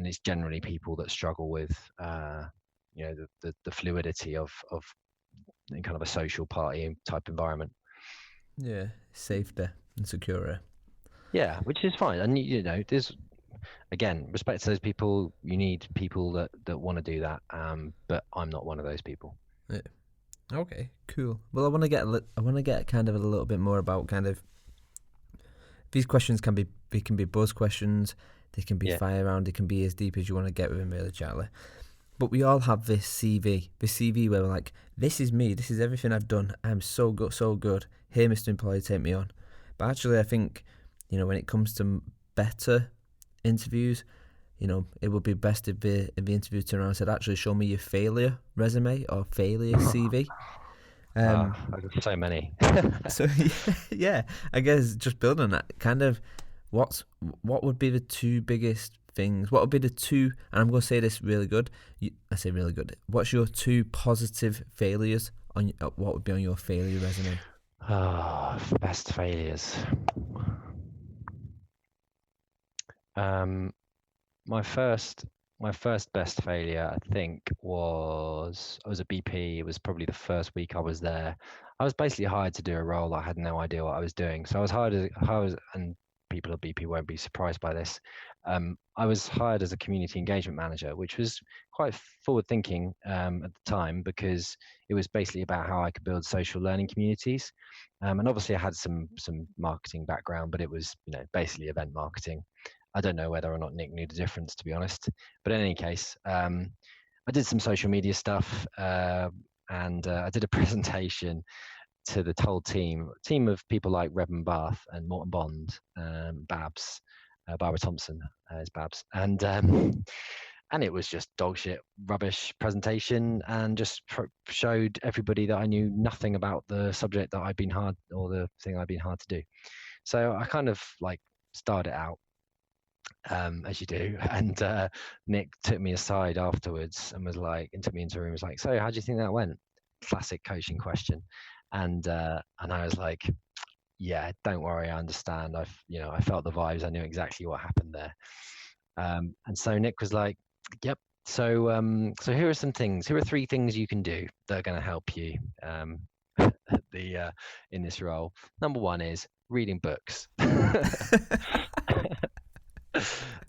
it's generally people that struggle with the fluidity of kind of a social party type environment. Yeah, safety and security. Yeah, which is fine, and there's again respect to those people. You need people that want to do that, but I'm not one of those people. Yeah. Okay, cool. Well, I want to get kind of a little bit more about kind of these questions can be buzz questions, they can be fire round, they can be as deep as you want to get with them, really, Charlie. But we all have this CV where we're like, this is me, this is everything I've done, I'm so good. Here, Mr. Employer, take me on. But actually, I think when it comes to better interviews, it would be best if the interview turned around and said, actually, show me your failure resume or failure CV. I've got so many. So, yeah, I guess just building on that, kind of what would be the two biggest things? What would be the two, and I'm going to say this really good, I say really good, what's your two positive failures, what would be on your failure resume? Best failures. My first best failure, I think, was I was at BP. It was probably the first week I was there. I was basically hired to do a role. I had no idea what I was doing. So I was and people at BP won't be surprised by this. I was hired as a community engagement manager, which was quite forward thinking at the time, because it was basically about how I could build social learning communities. And obviously I had some marketing background, but it was basically event marketing. I don't know whether or not Nick knew the difference, to be honest. But in any case, I did some social media stuff, and I did a presentation, to the whole team of people like Reben Bath and Morton Bond, Babs, Barbara Thompson is Babs, and it was just dog shit, rubbish presentation, and just showed everybody that I knew nothing about the subject that I'd been hard, or the thing I'd been hard to do. So I kind of like started out, as you do, and Nick took me aside afterwards and was like, and took me into a room, was like, so how do you think that went? Classic coaching question. And I was like, yeah, don't worry, I understand. I felt the vibes. I knew exactly what happened there. And so Nick was like, yep. So here are some things. Here are 3 things you can do that are going to help you in this role. Number 1 is reading books.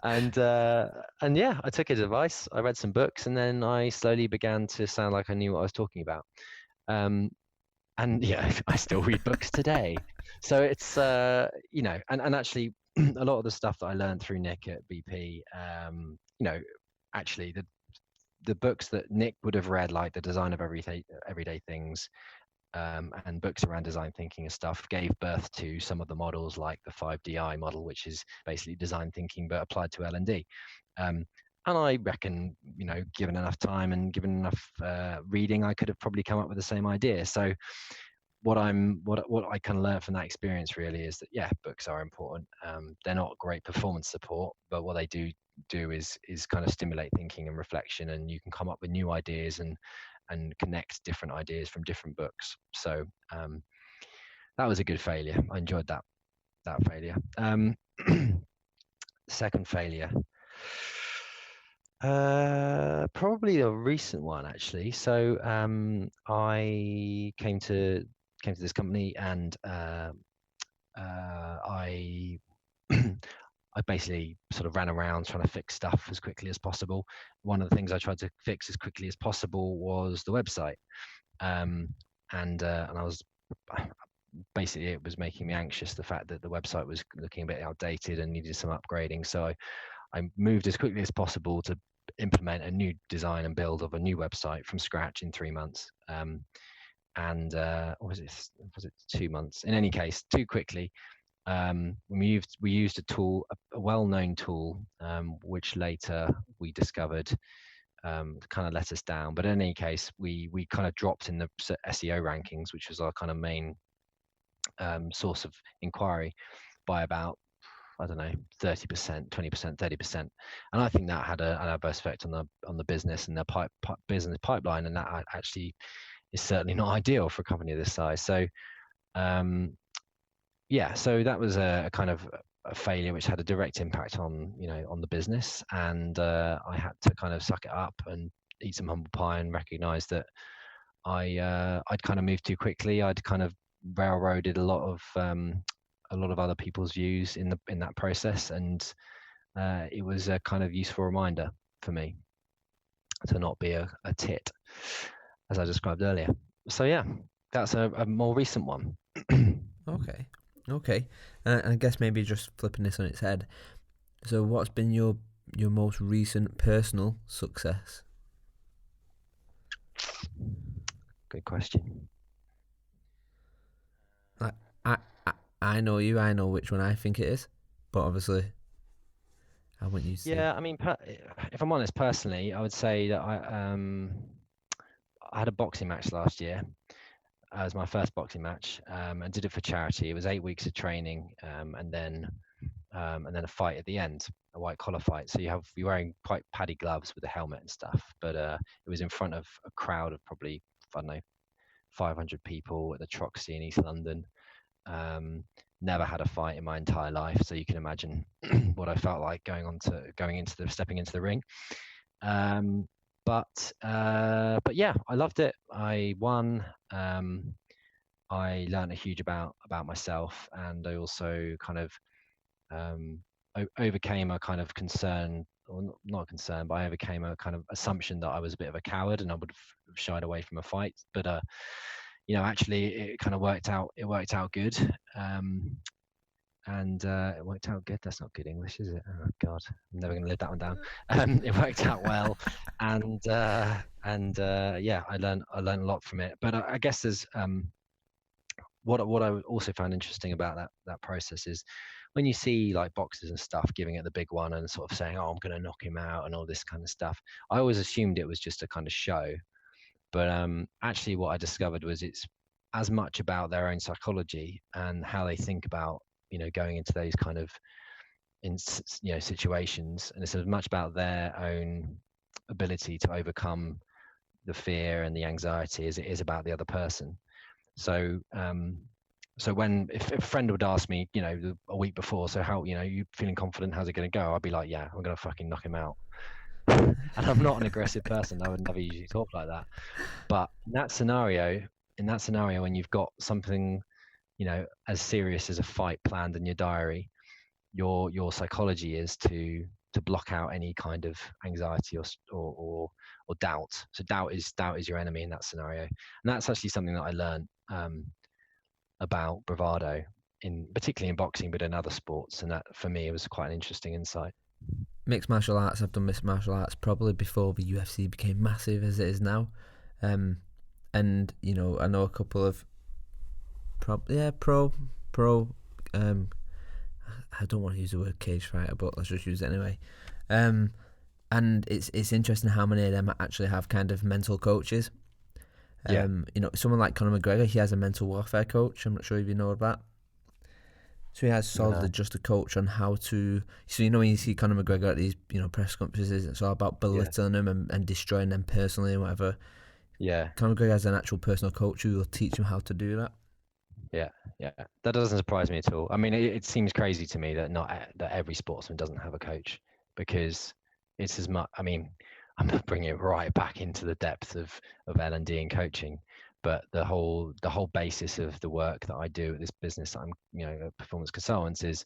And yeah, I took his advice. I read some books, and then I slowly began to sound like I knew what I was talking about. And yeah, I still read books today. So it's and actually a lot of the stuff that I learned through Nick at BP, actually the books that Nick would have read, like The Design of Everyday Things, and books around design thinking and stuff, gave birth to some of the models, like the 5DI model, which is basically design thinking but applied to L&D. And I reckon, given enough time and given enough reading, I could have probably come up with the same idea. So what I kind of learned from that experience really is that, yeah, books are important. They're not great performance support, but what they do is kind of stimulate thinking and reflection, and you can come up with new ideas and connect different ideas from different books. So that was a good failure. I enjoyed that failure. Second failure, probably a recent one actually. So I came to this company, and I basically sort of ran around trying to fix stuff as quickly as possible. One of the things I tried to fix as quickly as possible was the website, and I was basically, it was making me anxious, the fact that the website was looking a bit outdated and needed some upgrading. So I moved as quickly as possible to implement a new design and build of a new website from scratch in 3 months. Was it 2 months? In any case, too quickly. We used a tool, a well-known tool, which later we discovered kind of let us down. But in any case, we kind of dropped in the SEO rankings, which was our kind of main source of inquiry, by about, I don't know, 30%, 20%, 30%. And I think that had an adverse effect on the business and the business pipeline, and that actually is certainly not ideal for a company of this size. So yeah, so that was a kind of a failure which had a direct impact on the business, and I had to kind of suck it up and eat some humble pie and recognize that I'd kind of moved too quickly. I'd kind of railroaded a lot of other people's views in that process, and it was a kind of useful reminder for me to not be a tit, as I described earlier. So yeah, that's a more recent one. Okay. And I guess maybe just flipping this on its head. So what's been your most recent personal success? Good question. I know you. I know which one I think it is, but obviously, I want you to. Yeah, I mean, if I'm honest, personally, I would say that I had a boxing match last year. It was my first boxing match, and did it for charity. It was 8 weeks of training, and then a fight at the end, a white collar fight. So you're wearing quite paddy gloves with a helmet and stuff. But it was in front of a crowd of probably, I don't know, 500 people at the Troxy in East London. Never had a fight in my entire life, so you can imagine what I felt like stepping into the ring. But yeah, I loved it. I won. I learned a huge about myself, and I also kind of overcame a kind of concern, or not a concern, but I overcame a kind of assumption that I was a bit of a coward and I would have shied away from a fight. But actually, it kind of worked out. It worked out good. It worked out good. That's not good English, is it? Oh God, I'm never going to live that one down. It worked out well, and yeah, I learned a lot from it. But I guess there's what I also found interesting about that process is when you see like boxers and stuff giving it the big one and sort of saying, "Oh, I'm going to knock him out" and all this kind of stuff. I always assumed it was just a kind of show, but actually, what I discovered was it's as much about their own psychology and how they think about going into those kind of situations, and it's as much about their own ability to overcome the fear and the anxiety as it is about the other person. So so when if a friend would ask me, a week before, so how, you feeling confident, how's it going to go, I'd be like, yeah, I'm going to fucking knock him out. And I'm not an aggressive person. I would never usually talk like that. But in that scenario, when you've got something, as serious as a fight planned in your diary, your psychology is to block out any kind of anxiety or doubt. So doubt is your enemy in that scenario, and that's actually something that I learned about bravado, particularly in boxing, but in other sports, and that for me it was quite an interesting insight. Mixed martial arts, I've done mixed martial arts probably before the UFC became massive as it is now, and I know a couple of pro I don't want to use the word cage fighter, but let's just use it anyway. And it's interesting how many of them actually have kind of mental coaches. Someone like Conor McGregor, he has a mental warfare coach. I'm not sure if you know about. So he has solely just a coach on how to. So when you see Conor McGregor at these press conferences, it's all about belittling them and destroying them personally and whatever. Yeah, Conor McGregor has an actual personal coach who will teach him how to do that. Yeah, that doesn't surprise me at all. I mean, it seems crazy to me that that every sportsman doesn't have a coach, because it's as much. I mean, I'm bringing it right back into the depth of L&D and coaching, but the whole basis of the work that I do at this business, I'm a performance consultant, is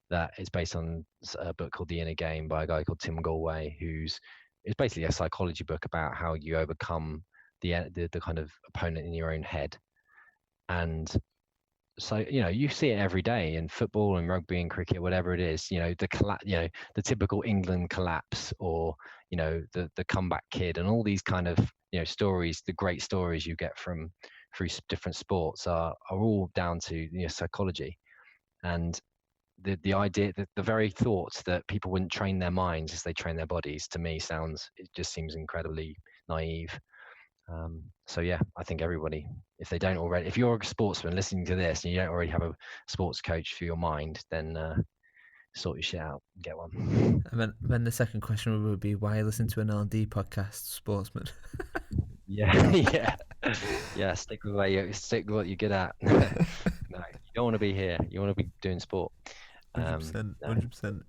that it's based on a book called The Inner Game by a guy called Tim Galway, it's basically a psychology book about how you overcome the kind of opponent in your own head. And so you see it every day in football and rugby and cricket, whatever it is. The typical England collapse, or the comeback kid, and all these kind of stories. The great stories you get through different sports are all down to psychology, and the idea that the very thoughts that people wouldn't train their minds as they train their bodies, to me it just seems incredibly naive. So yeah, I think everybody, if you're a sportsman listening to this and you don't already have a sports coach for your mind, then sort your shit out and get one. And then the second question would be, why listen to an L&D podcast, sportsman? Yeah. Stick with what you're good at. No, you don't want to be here. You want to be doing sport. 100%. 100%.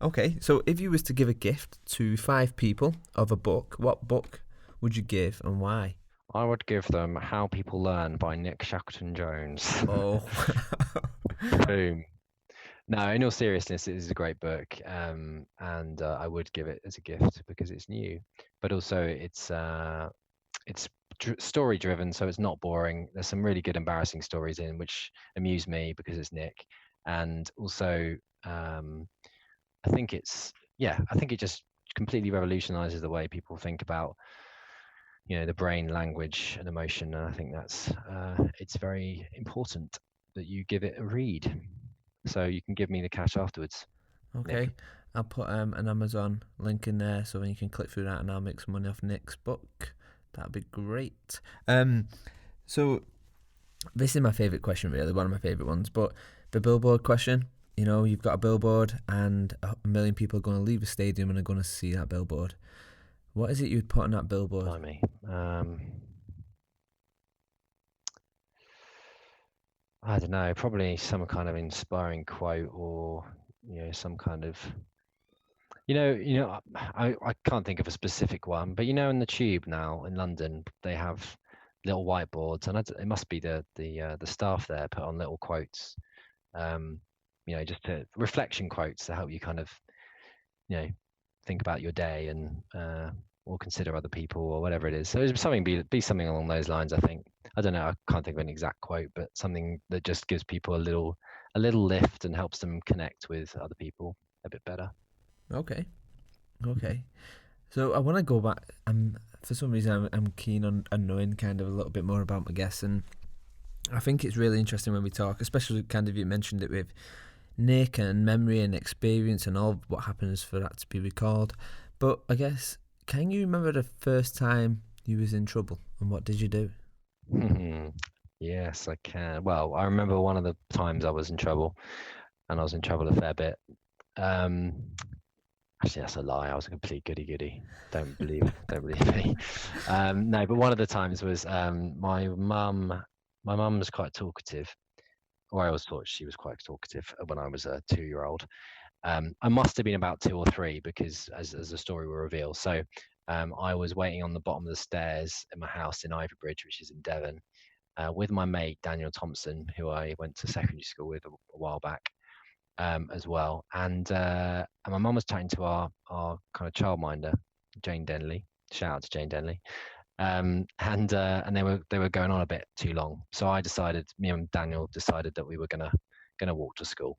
Okay, so if you was to give a gift to 5 people of a book, what book would you give and why? I would give them How People Learn by Nick Shackleton-Jones. Oh. Boom. No, in all seriousness, it is a great book, and I would give it as a gift because it's new, but also it's story driven, so it's not boring. There's some really good embarrassing stories in which amuse me because it's Nick, and also I think it just completely revolutionizes the way people think about the brain, language, and emotion. And I think that's it's very important that you give it a read. So you can give me the cash afterwards. Okay, Nick. I'll put an Amazon link in there so then you can click through that and I'll make some money off Nick's book. That'd be great. So this is my favourite question, really, one of my favourite ones, but the billboard question. You've got a billboard and 1 million people are going to leave the stadium and are going to see that billboard. What is it you'd put on that billboard? Blimey. I don't know, probably some kind of inspiring quote, or some kind of I can't think of a specific one, but in the Tube now in London they have little whiteboards, and it must be the staff there put on little quotes, just reflection quotes to help you kind of think about your day and or consider other people or whatever it is. So it's something be something along those lines. I think. I don't know. I can't think of an exact quote, but something that just gives people a little lift and helps them connect with other people a bit better. Okay. So I want to go back. For some reason, I'm keen on knowing kind of a little bit more about my guests, and I think it's really interesting when we talk, especially kind of you mentioned it with Nick and memory and experience and all what happens for that to be recalled. But I guess, can you remember the first time you was in trouble and what did you do? Yes, I can. Well, I remember one of the times I was in trouble, and I was in trouble a fair bit. Um, Actually, that's a lie. I was a complete goody. Don't believe me. No, but one of the times was my mum. My mum was quite talkative, or I always thought she was quite talkative when I was a 2-year-old. I must have been about 2 or 3 because, as the story will reveal. So, I was waiting on the bottom of the stairs in my house in Ivybridge, which is in Devon, with my mate Daniel Thompson, who I went to secondary school with a while back, as well. And my mum was chatting to our kind of childminder, Jane Denley. Shout out to Jane Denley. And they were going on a bit too long. So me and Daniel decided that we were gonna walk to school.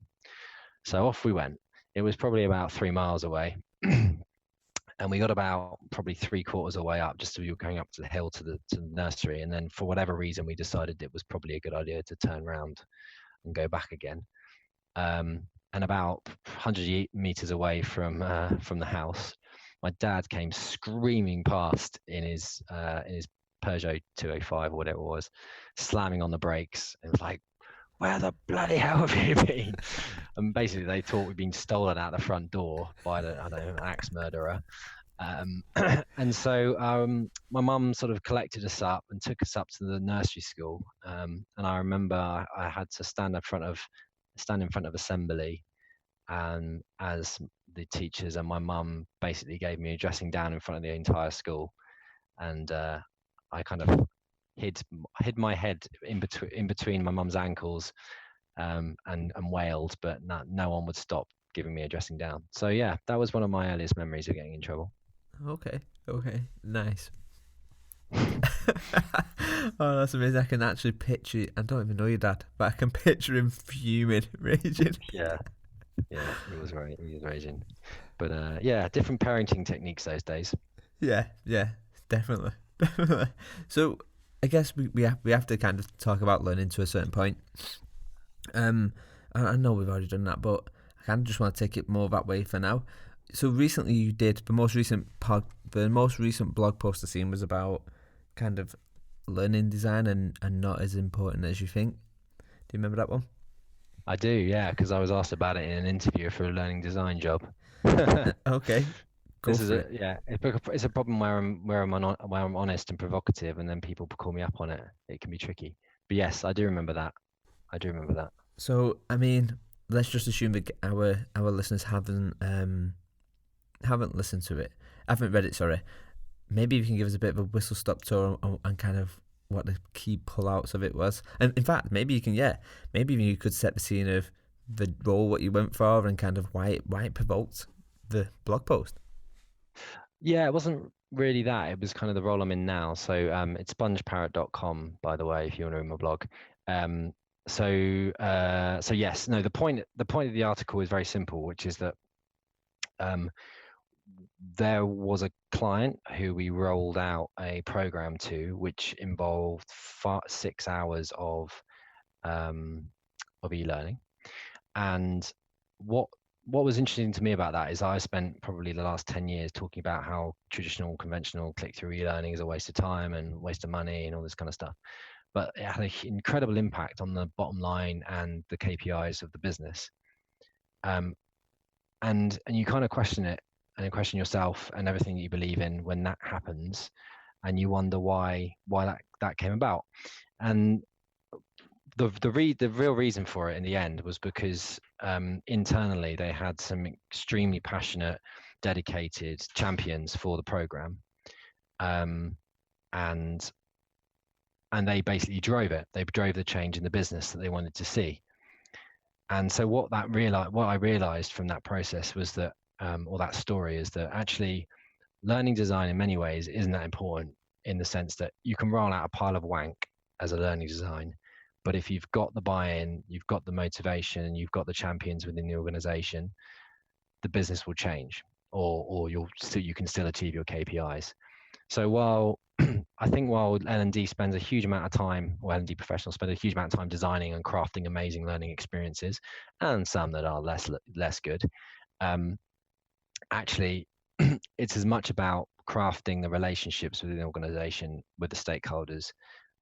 So off we went. It was probably about 3 miles away. And we got about probably 3/4 of the way up, just as we were going up to the hill to the nursery. And then for whatever reason, we decided it was probably a good idea to turn around and go back again. And about 100 meters away from the house, my dad came screaming past in his Peugeot 205 or whatever it was, slamming on the brakes. It was like, "Where the bloody hell have you been?" And basically, they thought we'd been stolen out the front door by an axe murderer. And so my mum sort of collected us up and took us up to the nursery school. And I remember I had to stand in front of assembly, and as the teachers and my mum basically gave me a dressing down in front of the entire school, and I kind of hid my head in between my mum's ankles, and wailed, but no one would stop giving me a dressing down. So yeah, that was one of my earliest memories of getting in trouble. Okay, nice. Oh, that's amazing. I can actually picture it. I don't even know your dad, but I can picture him fuming, raging. Yeah, he was raging. But yeah, different parenting techniques those days. Yeah, definitely. So I guess we have to kind of talk about learning to a certain point. I know we've already done that, but I kind of just want to take it more that way for now. So recently you did the most recent blog post I've seen was about kind of learning design and not as important as you think. Do you remember that one? I do, yeah, because I was asked about it in an interview for a learning design job. Okay. It's a problem where I'm honest and provocative, and then people call me up on it. It can be tricky. But yes, I do remember that. So I mean, let's just assume that our listeners haven't listened to it, haven't read it. Sorry. Maybe you can give us a bit of a whistle stop tour on kind of what the key pullouts of it was. And in fact, maybe you could set the scene of the role, what you went for, and kind of why it provoked the blog post. Yeah, it wasn't really that. It was kind of the role I'm in now. So it's spongeparrot.com, by the way, if you want to read my blog. So yes, no, the point of the article is very simple, which is that there was a client who we rolled out a program to, which involved 6 hours of e-learning. And what was interesting to me about that is I spent probably the last 10 years talking about how traditional, conventional click-through e-learning is a waste of time and waste of money and all this kind of stuff. But it had an incredible impact on the bottom line and the KPIs of the business. And you kind of question it and question yourself and everything that you believe in when that happens, and you wonder why that came about. And the real reason for it in the end was because internally they had some extremely passionate, dedicated champions for the program, and they basically drove it. They drove the change in the business that they wanted to see. And so what I realized from that process was that, or that story, is that actually learning design in many ways isn't that important, in the sense that you can roll out a pile of wank as a learning design, but if you've got the buy-in, you've got the motivation, you've got the champions within the organization, the business will change, or you can still achieve your KPIs. So while I think while L&D spends a huge amount of time, or L&D professionals spend a huge amount of time designing and crafting amazing learning experiences, and some that are less good, actually, it's as much about crafting the relationships within the organization, with the stakeholders,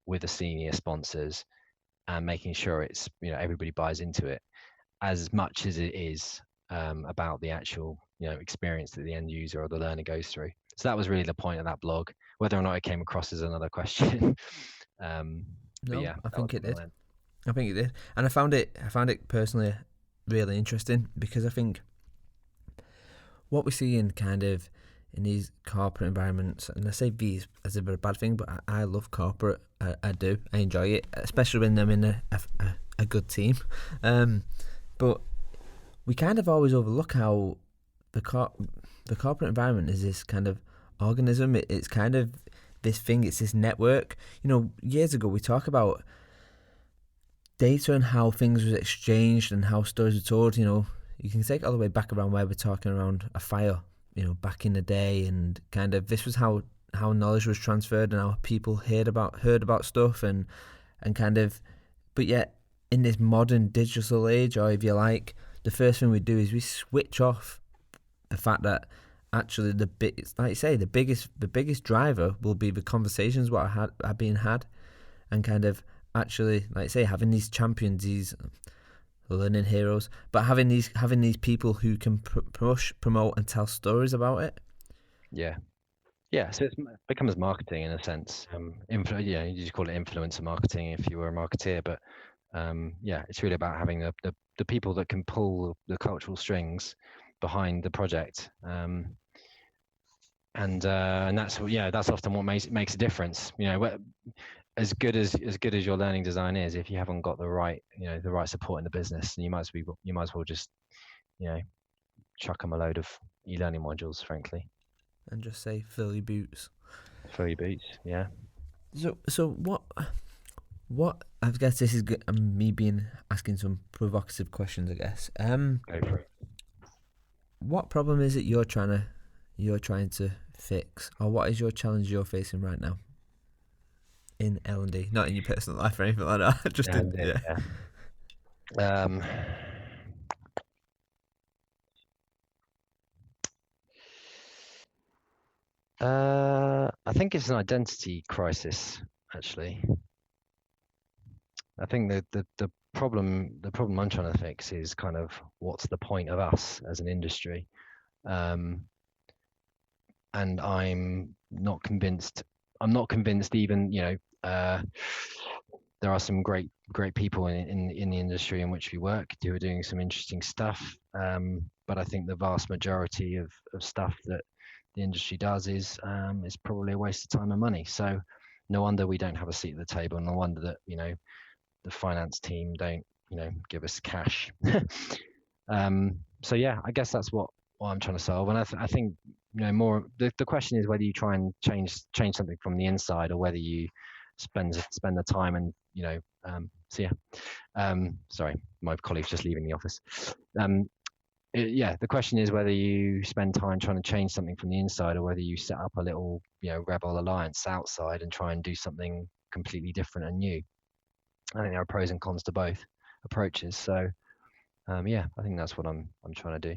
with the senior sponsors, and making sure it's, everybody buys into it, as much as it is about the actual, experience that the end user or the learner goes through. So that was really the point of that blog. Whether or not it came across is another question. But No, yeah, I think it did. line. I think it did, and I found it personally really interesting, because I think what we see in these corporate environments, and I say these as if they're a bad thing, but I love corporate. I do. I enjoy it, especially when I'm in a good team. But we kind of always overlook how the corporate environment is this kind of organism. It's kind of this thing. It's this network. Years ago we talk about data and how things was exchanged and how stories were told. You can take it all the way back around where we're talking around a fire, back in the day, and kind of this was how knowledge was transferred and how people heard about stuff and kind of, but yet in this modern digital age, or if you like, the first thing we do is we switch off the fact that actually like you say, the biggest driver will be the conversations what are being had, and kind of actually, like I say, having these champions, these learning heroes, but having these people who can push, promote, and tell stories about it. Yeah. So it becomes marketing in a sense. You just call it influencer marketing if you were a marketeer, but it's really about having the people that can pull the cultural strings behind the project, and that's often what makes a difference. As good as your learning design is, if you haven't got the right support in the business, then you might as well just chuck them a load of e-learning modules, frankly, and just say fill your boots. Yeah. So what I guess this is me being asking some provocative questions, I guess. Go for it. What problem is it you're trying to fix, or what is your challenge you're facing right now in L&D, not in your personal life or anything like that? Just I think it's an identity crisis, actually. I think the problem I'm trying to fix is kind of, what's the point of us as an industry? And I'm not convinced even, there are some great people in the industry in which we work who are doing some interesting stuff. But I think the vast majority of stuff that the industry does is probably a waste of time and money. So no wonder we don't have a seat at the table. No wonder that, the finance team don't, give us cash. So yeah, I guess that's what I'm trying to solve. And I think, more the question is whether you try and change something from the inside, or whether you spend the time and, sorry, my colleague's just leaving the office. The question is whether you spend time trying to change something from the inside, or whether you set up a little, rebel alliance outside and try and do something completely different and new. I think there are pros and cons to both approaches. So, I think that's what I'm trying to do.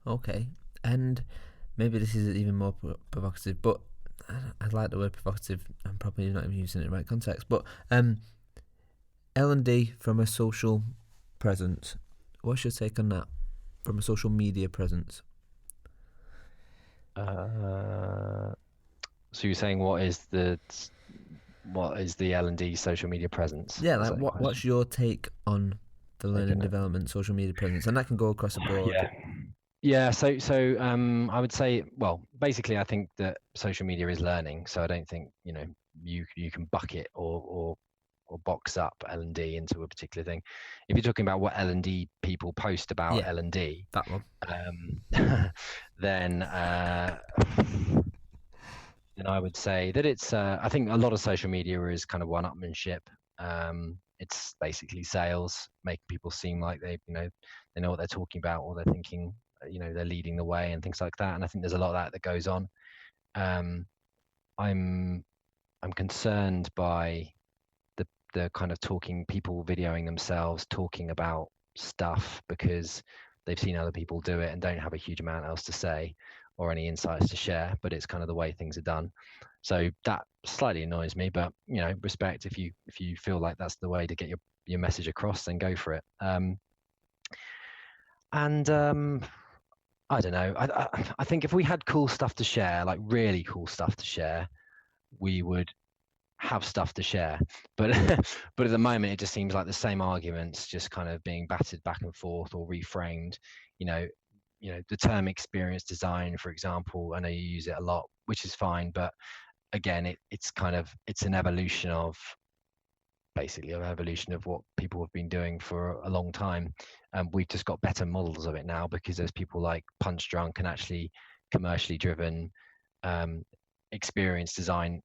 Okay, and maybe this is even more provocative, but I like the word provocative. I'm probably not even using it in the right context. But L&D from a social presence. What's your take on that? From a social media presence. So you're saying what is the L&D social media presence? Yeah, like what's your take on the learning development social media presence? And that can go across the board. Yeah. So I would say, well, basically, I think that social media is learning. So I don't think you can bucket or box up L&D into a particular thing. If you're talking about what L&D people post about L&D, that one, then I would say that it's. I think a lot of social media is kind of one-upmanship. It's basically sales, making people seem like they know what they're talking about, or they're thinking, they're leading the way and things like that. And I think there's a lot of that goes on. I'm concerned by the kind of people videoing themselves talking about stuff because they've seen other people do it and don't have a huge amount else to say or any insights to share, but it's kind of the way things are done. So that slightly annoys me, but respect if you feel like that's the way to get your message across, then go for it. I don't know. I think if we had cool stuff to share, like really cool stuff to share, we would have stuff to share. But but at the moment, it just seems like the same arguments just kind of being battered back and forth or reframed. The term experience design, for example, I know you use it a lot, which is fine, but again, it's an evolution of what people have been doing for a long time. We've just got better models of it now because there's people like Punch Drunk and actually commercially driven experience design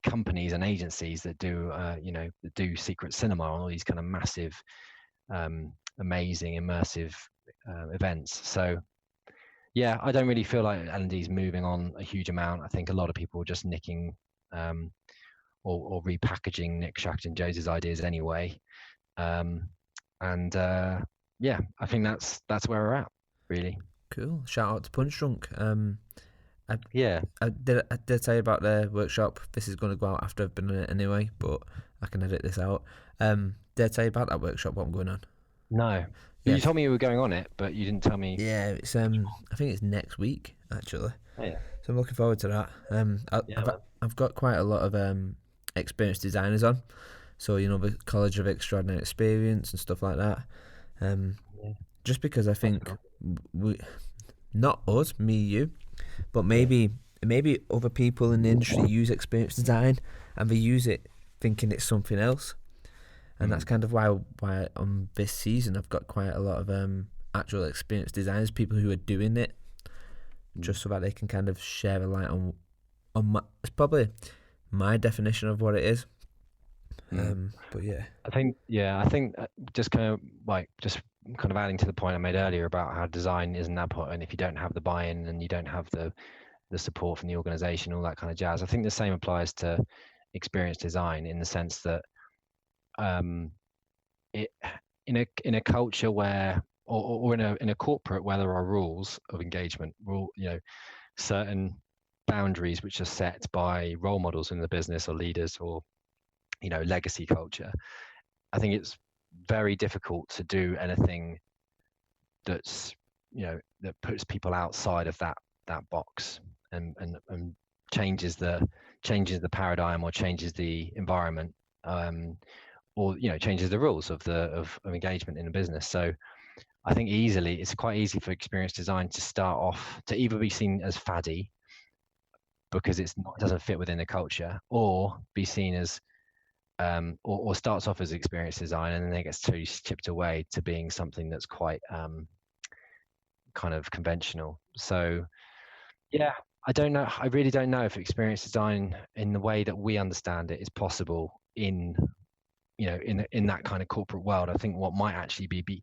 companies and agencies that do secret cinema and all these kind of massive amazing immersive events. So yeah, I don't really feel like L&D is moving on a huge amount. I think a lot of people are just nicking or repackaging Nick Shackleton Jones's ideas anyway. Yeah, I think that's where we're at, really. Cool. Shout out to Punch Drunk. I did tell you about the workshop. This is going to go out after I've been in it anyway, but I can edit this out. Did I tell you about that workshop, what I'm going on? No. Yeah. You told me you were going on it, but you didn't tell me. Yeah, it's I think it's next week, actually. Oh, yeah. So I'm looking forward to that. I've got quite a lot of experienced designers on. So, the College of Extraordinary Experience and stuff like that. Just because I think we, not us, me, you, but maybe other people in the industry use experience design and they use it thinking it's something else. And that's kind of why on this season I've got quite a lot of actual experienced designers, people who are doing it, just so that they can kind of share a light on it's probably my definition of what it is. But yeah, I think just kind of adding to the point I made earlier about how design isn't that important if you don't have the buy-in and you don't have the support from the organization, all that kind of jazz. I think the same applies to experience design in the sense that in a culture where or in a corporate where there are rules of engagement, certain boundaries which are set by role models in the business or leaders or legacy culture. I think it's very difficult to do anything that's that puts people outside of that box and changes the paradigm or changes the environment or changes the rules of engagement in a business. So I think it's quite easy for experience design to start off to either be seen as faddy because it doesn't fit within the culture, or be seen as or starts off as experience design and then it gets totally chipped away to being something that's quite kind of conventional. So yeah, I don't know. I really don't know if experience design in the way that we understand it is possible in that kind of corporate world. I think what might actually be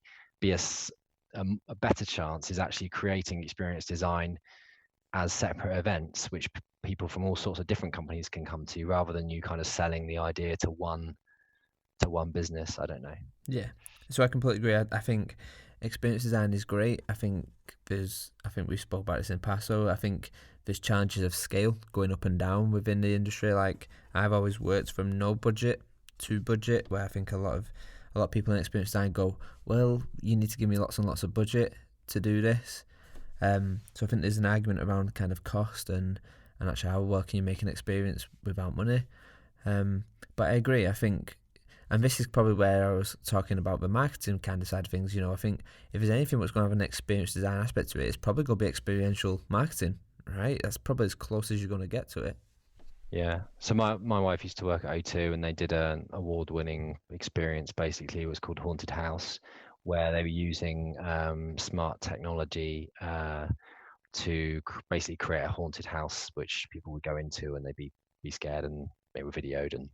a better chance is actually creating experience design as separate events, which people from all sorts of different companies can come to, rather than you kind of selling the idea to one business. I don't know. Yeah, so I completely agree. I think experience design is great. I think we spoke about this in the past. So I think there's challenges of scale going up and down within the industry. Like I've always worked from no budget to budget, where I think a lot of people in experience design go, well, you need to give me lots and lots of budget to do this. So I think there's an argument around kind of cost and actually how well can you make an experience without money. But I agree. I think, and this is probably where I was talking about the marketing kind of side of things. I think if there's anything that's going to have an experience design aspect to it, it's probably going to be experiential marketing, right? That's probably as close as you're going to get to it. Yeah. So my wife used to work at O2 and they did an award-winning experience. Basically, it was called Haunted House, where they were using smart technology to basically create a haunted house, which people would go into and they'd be scared, and they were videoed and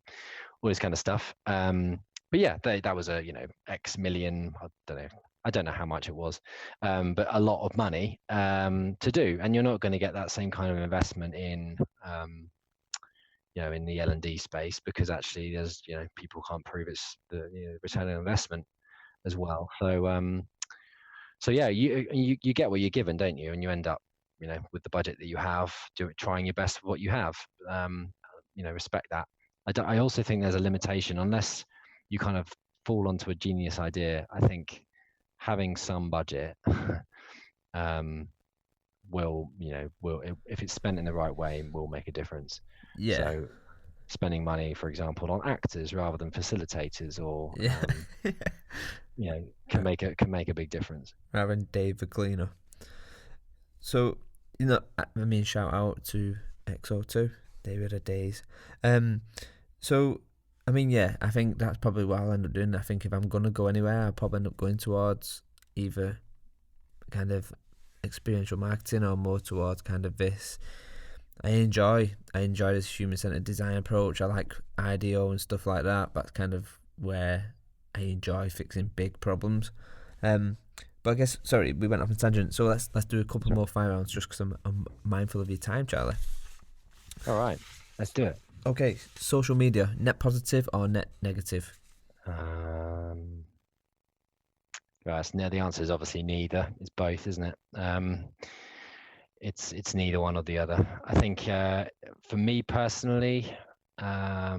all this kind of stuff. But yeah, that was a X million. I don't know how much it was, but a lot of money to do, and you're not going to get that same kind of investment in in the L&D space, because actually there's, people can't prove it's the return on investment as well. So yeah, you get what you're given, don't you? And you end up, with the budget that you have, trying your best with what you have. Respect that. I also think there's a limitation, unless you kind of fall onto a genius idea. I think having some budget will if it's spent in the right way, will make a difference. Yeah. So spending money, for example, on actors rather than facilitators, or can make a big difference. Rather than Dave the cleaner. So I mean, shout out to S02, David of Days. So I mean, yeah, I think that's probably what I'll end up doing. I think if I'm gonna go anywhere, I'll probably end up going towards either kind of experiential marketing or more towards kind of this. I enjoy this human-centered design approach. I like IDEO and stuff like that. That's kind of where I enjoy fixing big problems. But I guess, sorry, we went off on a tangent. So let's do a couple more fire rounds, just because I'm mindful of your time, Charlie. All right, let's do it. Okay, social media, net positive or net negative? The answer is obviously neither. It's both, isn't it? It's neither one or the other. I think for me personally, for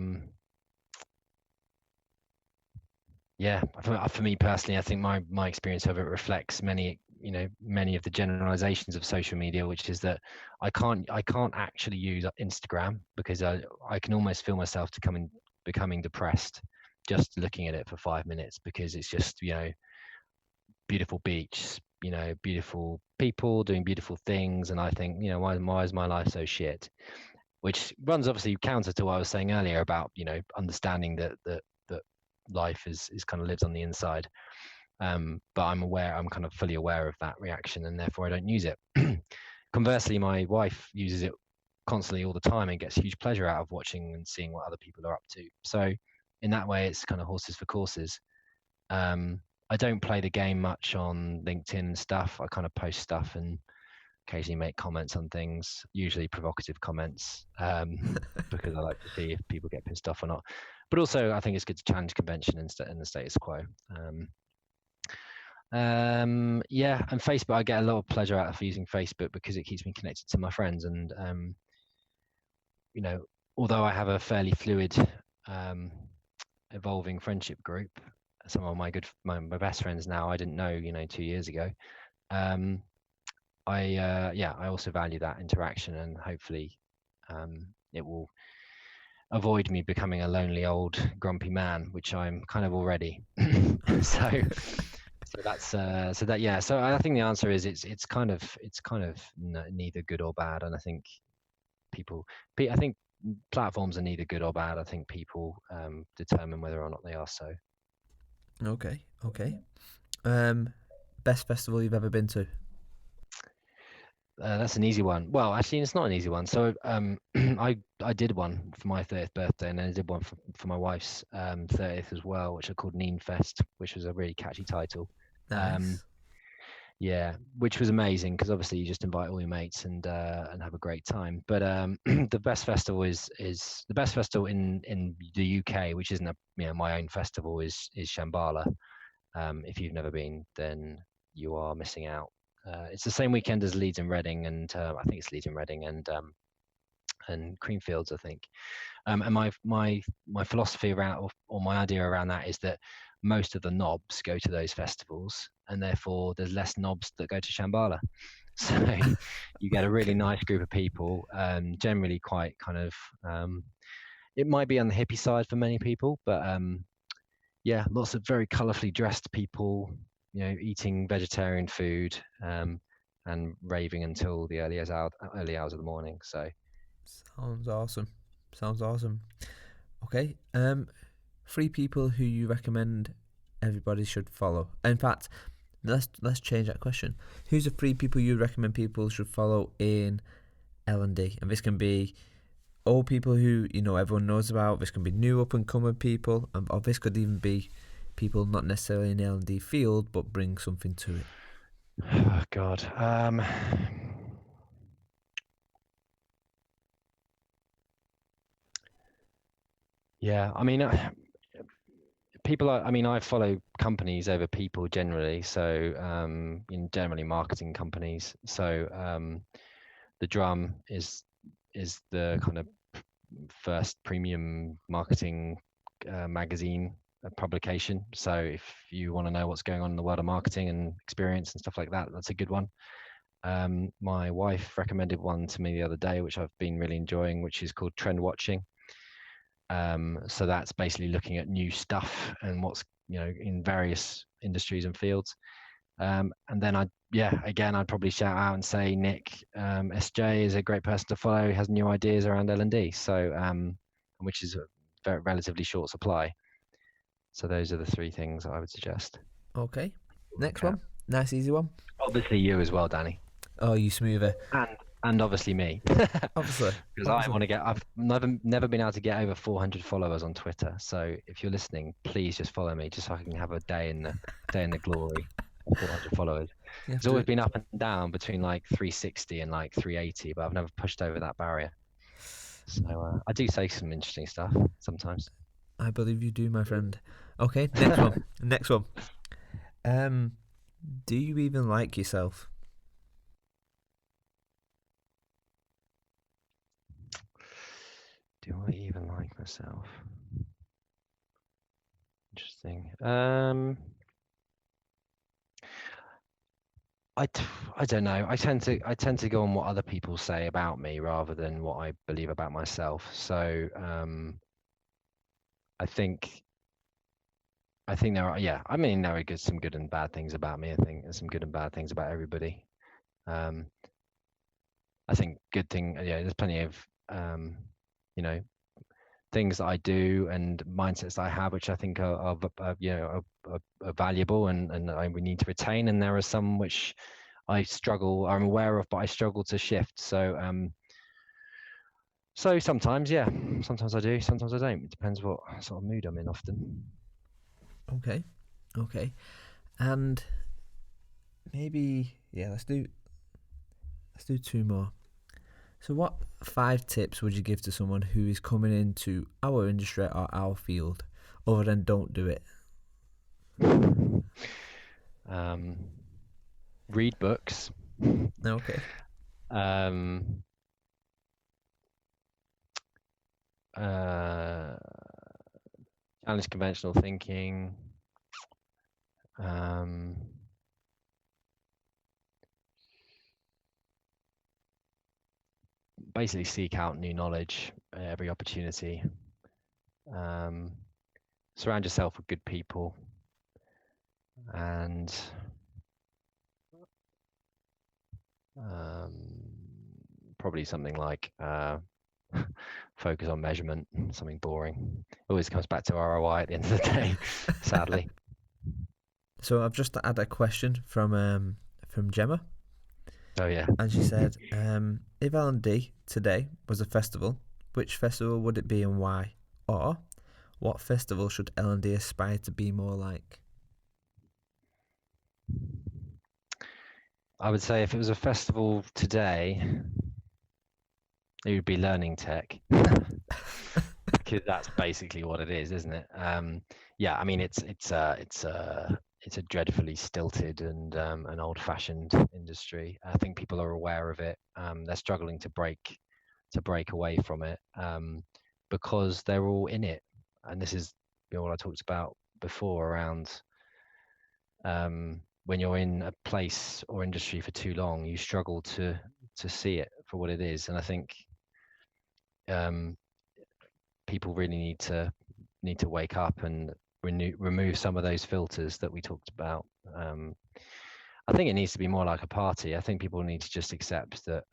me personally, I think my experience of it reflects many of the generalizations of social media, which is that I can't actually use Instagram, because I can almost feel myself becoming depressed just looking at it for 5 minutes, because it's just beautiful beach, beautiful people doing beautiful things, and I think, why is my life so shit? Which runs obviously counter to what I was saying earlier about understanding that life is kind of lives on the inside. But I'm kind of fully aware of that reaction, and therefore I don't use it. Conversely, my wife uses it constantly all the time and gets huge pleasure out of watching and seeing what other people are up to. So in that way, it's kind of horses for courses. I don't play the game much on LinkedIn and stuff. I kind of post stuff and occasionally make comments on things, usually provocative comments, because I like to see if people get pissed off or not. But also, I think it's good to challenge convention and the status quo. And Facebook, I get a lot of pleasure out of using Facebook because it keeps me connected to my friends. And although I have a fairly fluid, evolving friendship group, some of my best friends now I didn't know 2 years ago. I also value that interaction, and hopefully it will avoid me becoming a lonely old grumpy man, which I'm kind of already. So I think the answer is it's kind of neither good or bad. And I think I think platforms are neither good or bad. I think people determine whether or not they are so. Okay. Best festival you've ever been to? That's an easy one. Well, actually, it's not an easy one. So I did one for my 30th birthday, and then I did one for my wife's 30th as well, which I called Kneen Fest, which was a really catchy title. Nice. Which was amazing, because obviously you just invite all your mates and have a great time. But the best festival is the best festival in the UK, which isn't my own festival, is Shambhala. If you've never been, then you are missing out. It's the same weekend as Leeds and Reading, and I think it's Leeds and Reading and Creamfields, I think. And my philosophy around, or my idea around that, is that most of the knobs go to those festivals, and therefore there's less knobs that go to Shambhala. So you get a really nice group of people, generally quite kind of, it might be on the hippie side for many people, but lots of very colourfully dressed people, eating vegetarian food, and raving until the early hours of the morning. So sounds awesome. Okay. 3 people who you recommend everybody should follow. In fact, let's change that question. Who's the 3 people you recommend people should follow in L&D? And this can be old people who everyone knows about. This can be new up and coming people, or this could even be people not necessarily in the L&D field but bring something to it. Oh God. Yeah, I mean, people are, I mean, I follow companies over people generally. So, generally marketing companies. So, the Drum is the kind of first premium marketing magazine publication. So if you want to know what's going on in the world of marketing and experience and stuff like that, that's a good one. My wife recommended one to me the other day, which I've been really enjoying, which is called Trend Watching. So that's basically looking at new stuff and what's in various industries and fields. And then I'd probably shout out and say Nick SJ is a great person to follow. He has new ideas around L&D, so which is a very relatively short supply. So those are the three things I would suggest. Okay. Next one. Nice, easy one. Obviously you as well, Danny. Oh, you smoother. And obviously me. Obviously. Because I want to get. I've never been able to get over 400 followers on Twitter. So if you're listening, please just follow me, just so I can have a day in the glory. 400 followers. It's always been up and down between like 360 and like 380, but I've never pushed over that barrier. So I do say some interesting stuff sometimes. I believe you do, my friend. Okay, next one. Next one. Do you even like yourself? Do I even like myself? Interesting. I don't know. I tend to go on what other people say about me rather than what I believe about myself. So I think there are there are some good and bad things about me. I think there's some good and bad things about everybody. I think good thing, there's plenty of things that I do and mindsets that I have, which I think are valuable and we need to retain. And there are some which I'm aware of, but I struggle to shift. So sometimes I do, sometimes I don't. It depends what sort of mood I'm in often. Okay. And maybe, let's do two more. So what 5 tips would you give to someone who is coming into our industry or our field, other than don't do it? Read books. Okay. Challenge conventional thinking. Basically seek out new knowledge at every opportunity. Surround yourself with good people, and probably something like focus on measurement, something boring. Always comes back to ROI at the end of the day, sadly. So I've just had a question from Gemma. Oh yeah. And she said, if L&D today was a festival, which festival would it be and why? Or what festival should L&D aspire to be more like? I would say if it was a festival today, it would be Learning Tech. Because that's basically what it is, isn't it? I mean it's a dreadfully stilted and an old-fashioned industry. I think people are aware of it. They're struggling to break away from it because they're all in it. And this is what I talked about before around when you're in a place or industry for too long, you struggle to see it for what it is. And I think people really need to wake up and remove some of those filters that we talked about. I think it needs to be more like a party. I think people need to just accept that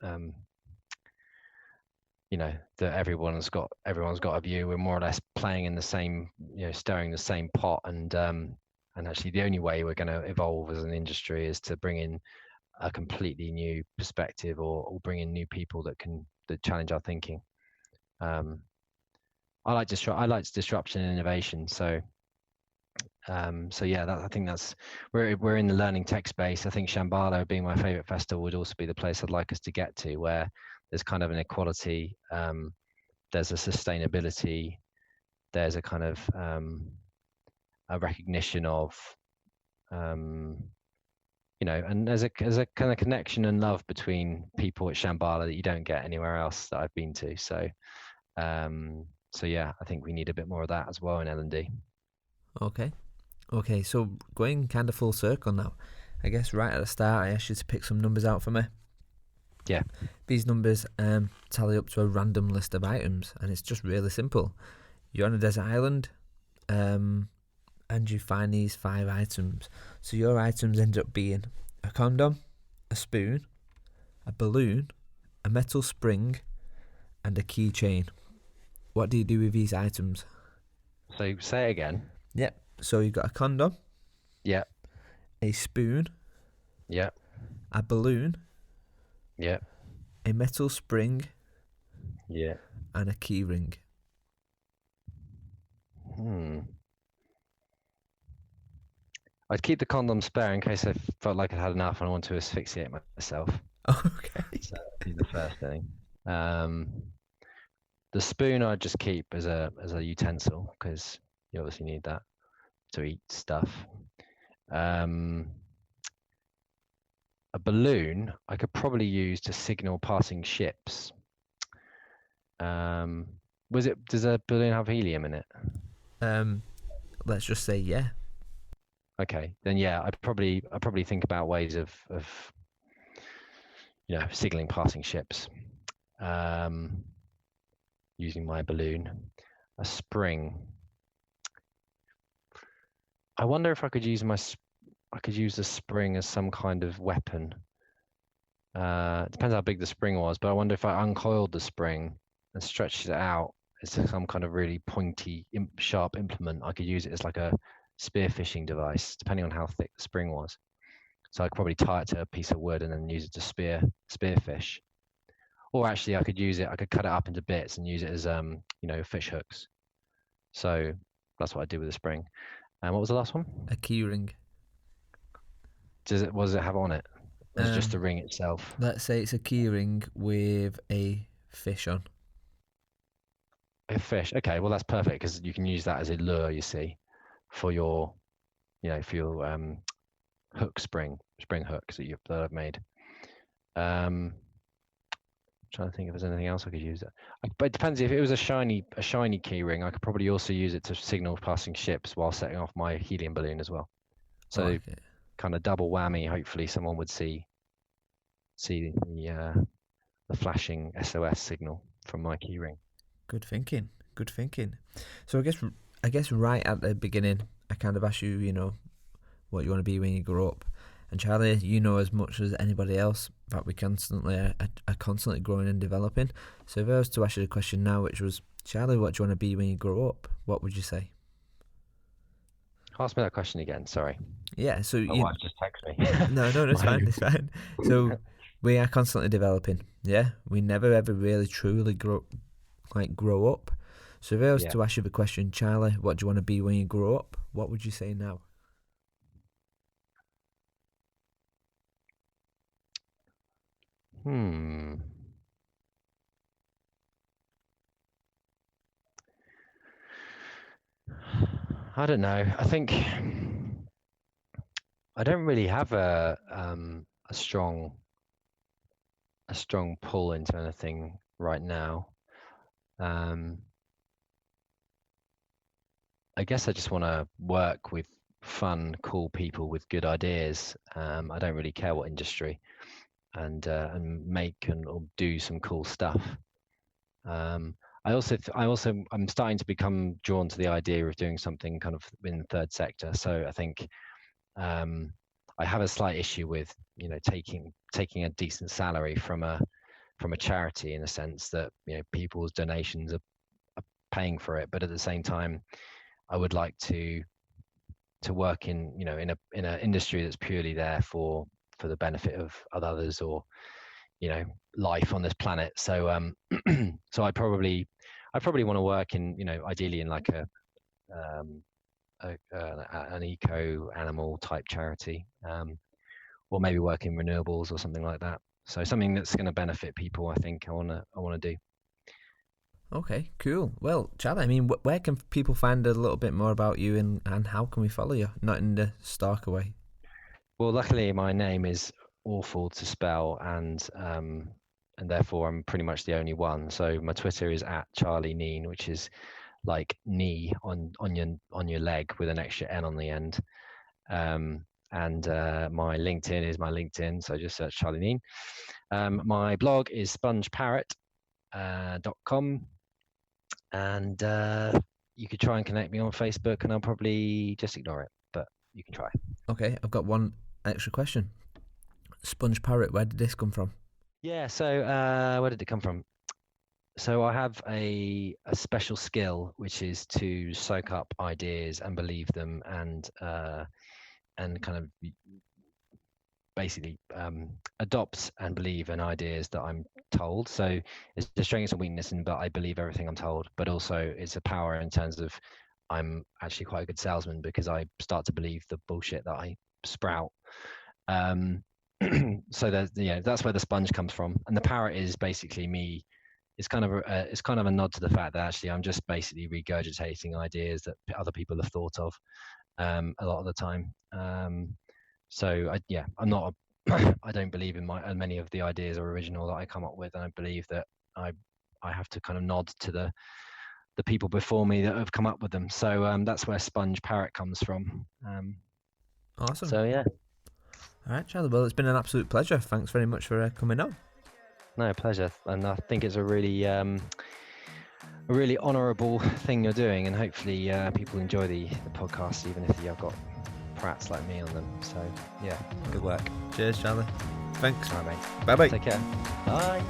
that everyone's got a view. We're more or less playing in the same, stirring the same pot, and actually the only way we're going to evolve as an industry is to bring in a completely new perspective or bring in new people that challenge our thinking. I like disruption and innovation. So I think that's we're in the learning tech space. I think Shambhala, being my favorite festival, would also be the place I'd like us to get to, where there's kind of an equality, there's a sustainability, there's a kind of a recognition of and there's a kind of connection and love between people at Shambhala that you don't get anywhere else that I've been to. So yeah, I think we need a bit more of that as well in L&D. Okay, so going kind of full circle now. I guess right at the start I asked you to pick some numbers out for me. Yeah. These numbers tally up to a random list of items, and it's just really simple. You're on a desert island, and you find these 5 items. So your items end up being a condom, a spoon, a balloon, a metal spring, and a keychain. What do you do with these items? So say it again. Yep. So you've got a condom. Yep. A spoon. Yep. A balloon. Yep. A metal spring. Yeah. And a key ring. I'd keep the condom spare in case I felt like I had enough and I want to asphyxiate myself. Okay. So that'd be the first thing. The spoon I'd just keep as a utensil because you obviously need that to eat stuff. A balloon I could probably use to signal passing ships. Does a balloon have helium in it? Let's just say yeah. Okay, then yeah, I'd probably think about ways of signaling passing ships. Using my balloon. A spring. I wonder if I could use the spring as some kind of weapon. It depends how big the spring was, but I wonder if I uncoiled the spring and stretched it out as some kind of really pointy, sharp implement. I could use it as like a spearfishing device, depending on how thick the spring was. So I could probably tie it to a piece of wood and then use it to spearfish. Or actually, I could cut it up into bits and use it as fish hooks. So that's what I do with the spring. And what was the last one? A key ring. What does it have on it? Or is it just the ring itself? Let's say it's a key ring with a fish on. A fish. Okay, well that's perfect because you can use that as a lure, you see, for your hook spring hooks that I've made. Trying to think if there's anything else I could use. But it depends. If it was a shiny key ring, I could probably also use it to signal passing ships while setting off my helium balloon as well. So kind of double whammy. Hopefully, someone would see the flashing SOS signal from my key ring. Good thinking. So I guess right at the beginning, I kind of asked you, what you want to be when you grow up. And Charlie, you know as much as anybody else that we constantly are constantly growing and developing. So if I was to ask you the question now, which was, Charlie, what do you want to be when you grow up? What would you say? Ask me that question again. Sorry. Yeah. So my wife just texted me. No, it's fine. It's fine. So we are constantly developing. Yeah. We never ever really truly grow up. So if I was to ask you the question, Charlie, what do you want to be when you grow up? What would you say now? I don't know. I think I don't really have a strong pull into anything right now. I guess I just want to work with fun, cool people with good ideas. I don't really care what industry, and make or do some cool stuff. I'm starting to become drawn to the idea of doing something kind of in the third sector. So I think I have a slight issue with taking a decent salary from a charity, in a sense that people's donations are paying for it, but at the same time I would like to work in in an industry that's purely there for the benefit of others, or life on this planet. So so I probably want to work in ideally in like an eco animal type charity, or maybe work in renewables or something like that. So something that's going to benefit people. I think I want to do. Okay, cool. Well, Charlie, I mean, where can people find a little bit more about you, and how can we follow you? Not in the stalker way. Well, luckily my name is awful to spell, and therefore I'm pretty much the only one. So my Twitter is at Charlie Kneen, which is like knee on your leg with an extra N on the end. And my LinkedIn is my LinkedIn, so just search Charlie Kneen. My blog is spongeparrot.com, and you could try and connect me on Facebook, and I'll probably just ignore it, but you can try. Okay, I've got one extra question. Sponge Parrot, where did this come from? Yeah, so where did it come from? So I have a special skill, which is to soak up ideas and believe them, and kind of basically adopt and believe in ideas that I'm told. So it's a strength and weakness in that I believe everything I'm told, but also it's a power in terms of I'm actually quite a good salesman because I start to believe the bullshit that I sprout. So that's where the sponge comes from, and the parrot is basically me. It's kind of a nod to the fact that actually I'm just basically regurgitating ideas that other people have thought of a lot of the time. So I'm not. I don't believe in many of the ideas are original that I come up with, and I believe that I have to kind of nod to the people before me that have come up with them. So that's where sponge parrot comes from. Awesome. So yeah. All right, Charlie. Well, it's been an absolute pleasure. Thanks very much for coming on. No, pleasure. And I think it's a really honourable thing you're doing, and hopefully people enjoy the podcast, even if you've got prats like me on them. So yeah, good work. Cheers, Charlie. Thanks. All right, mate. Bye-bye. Take care. Bye.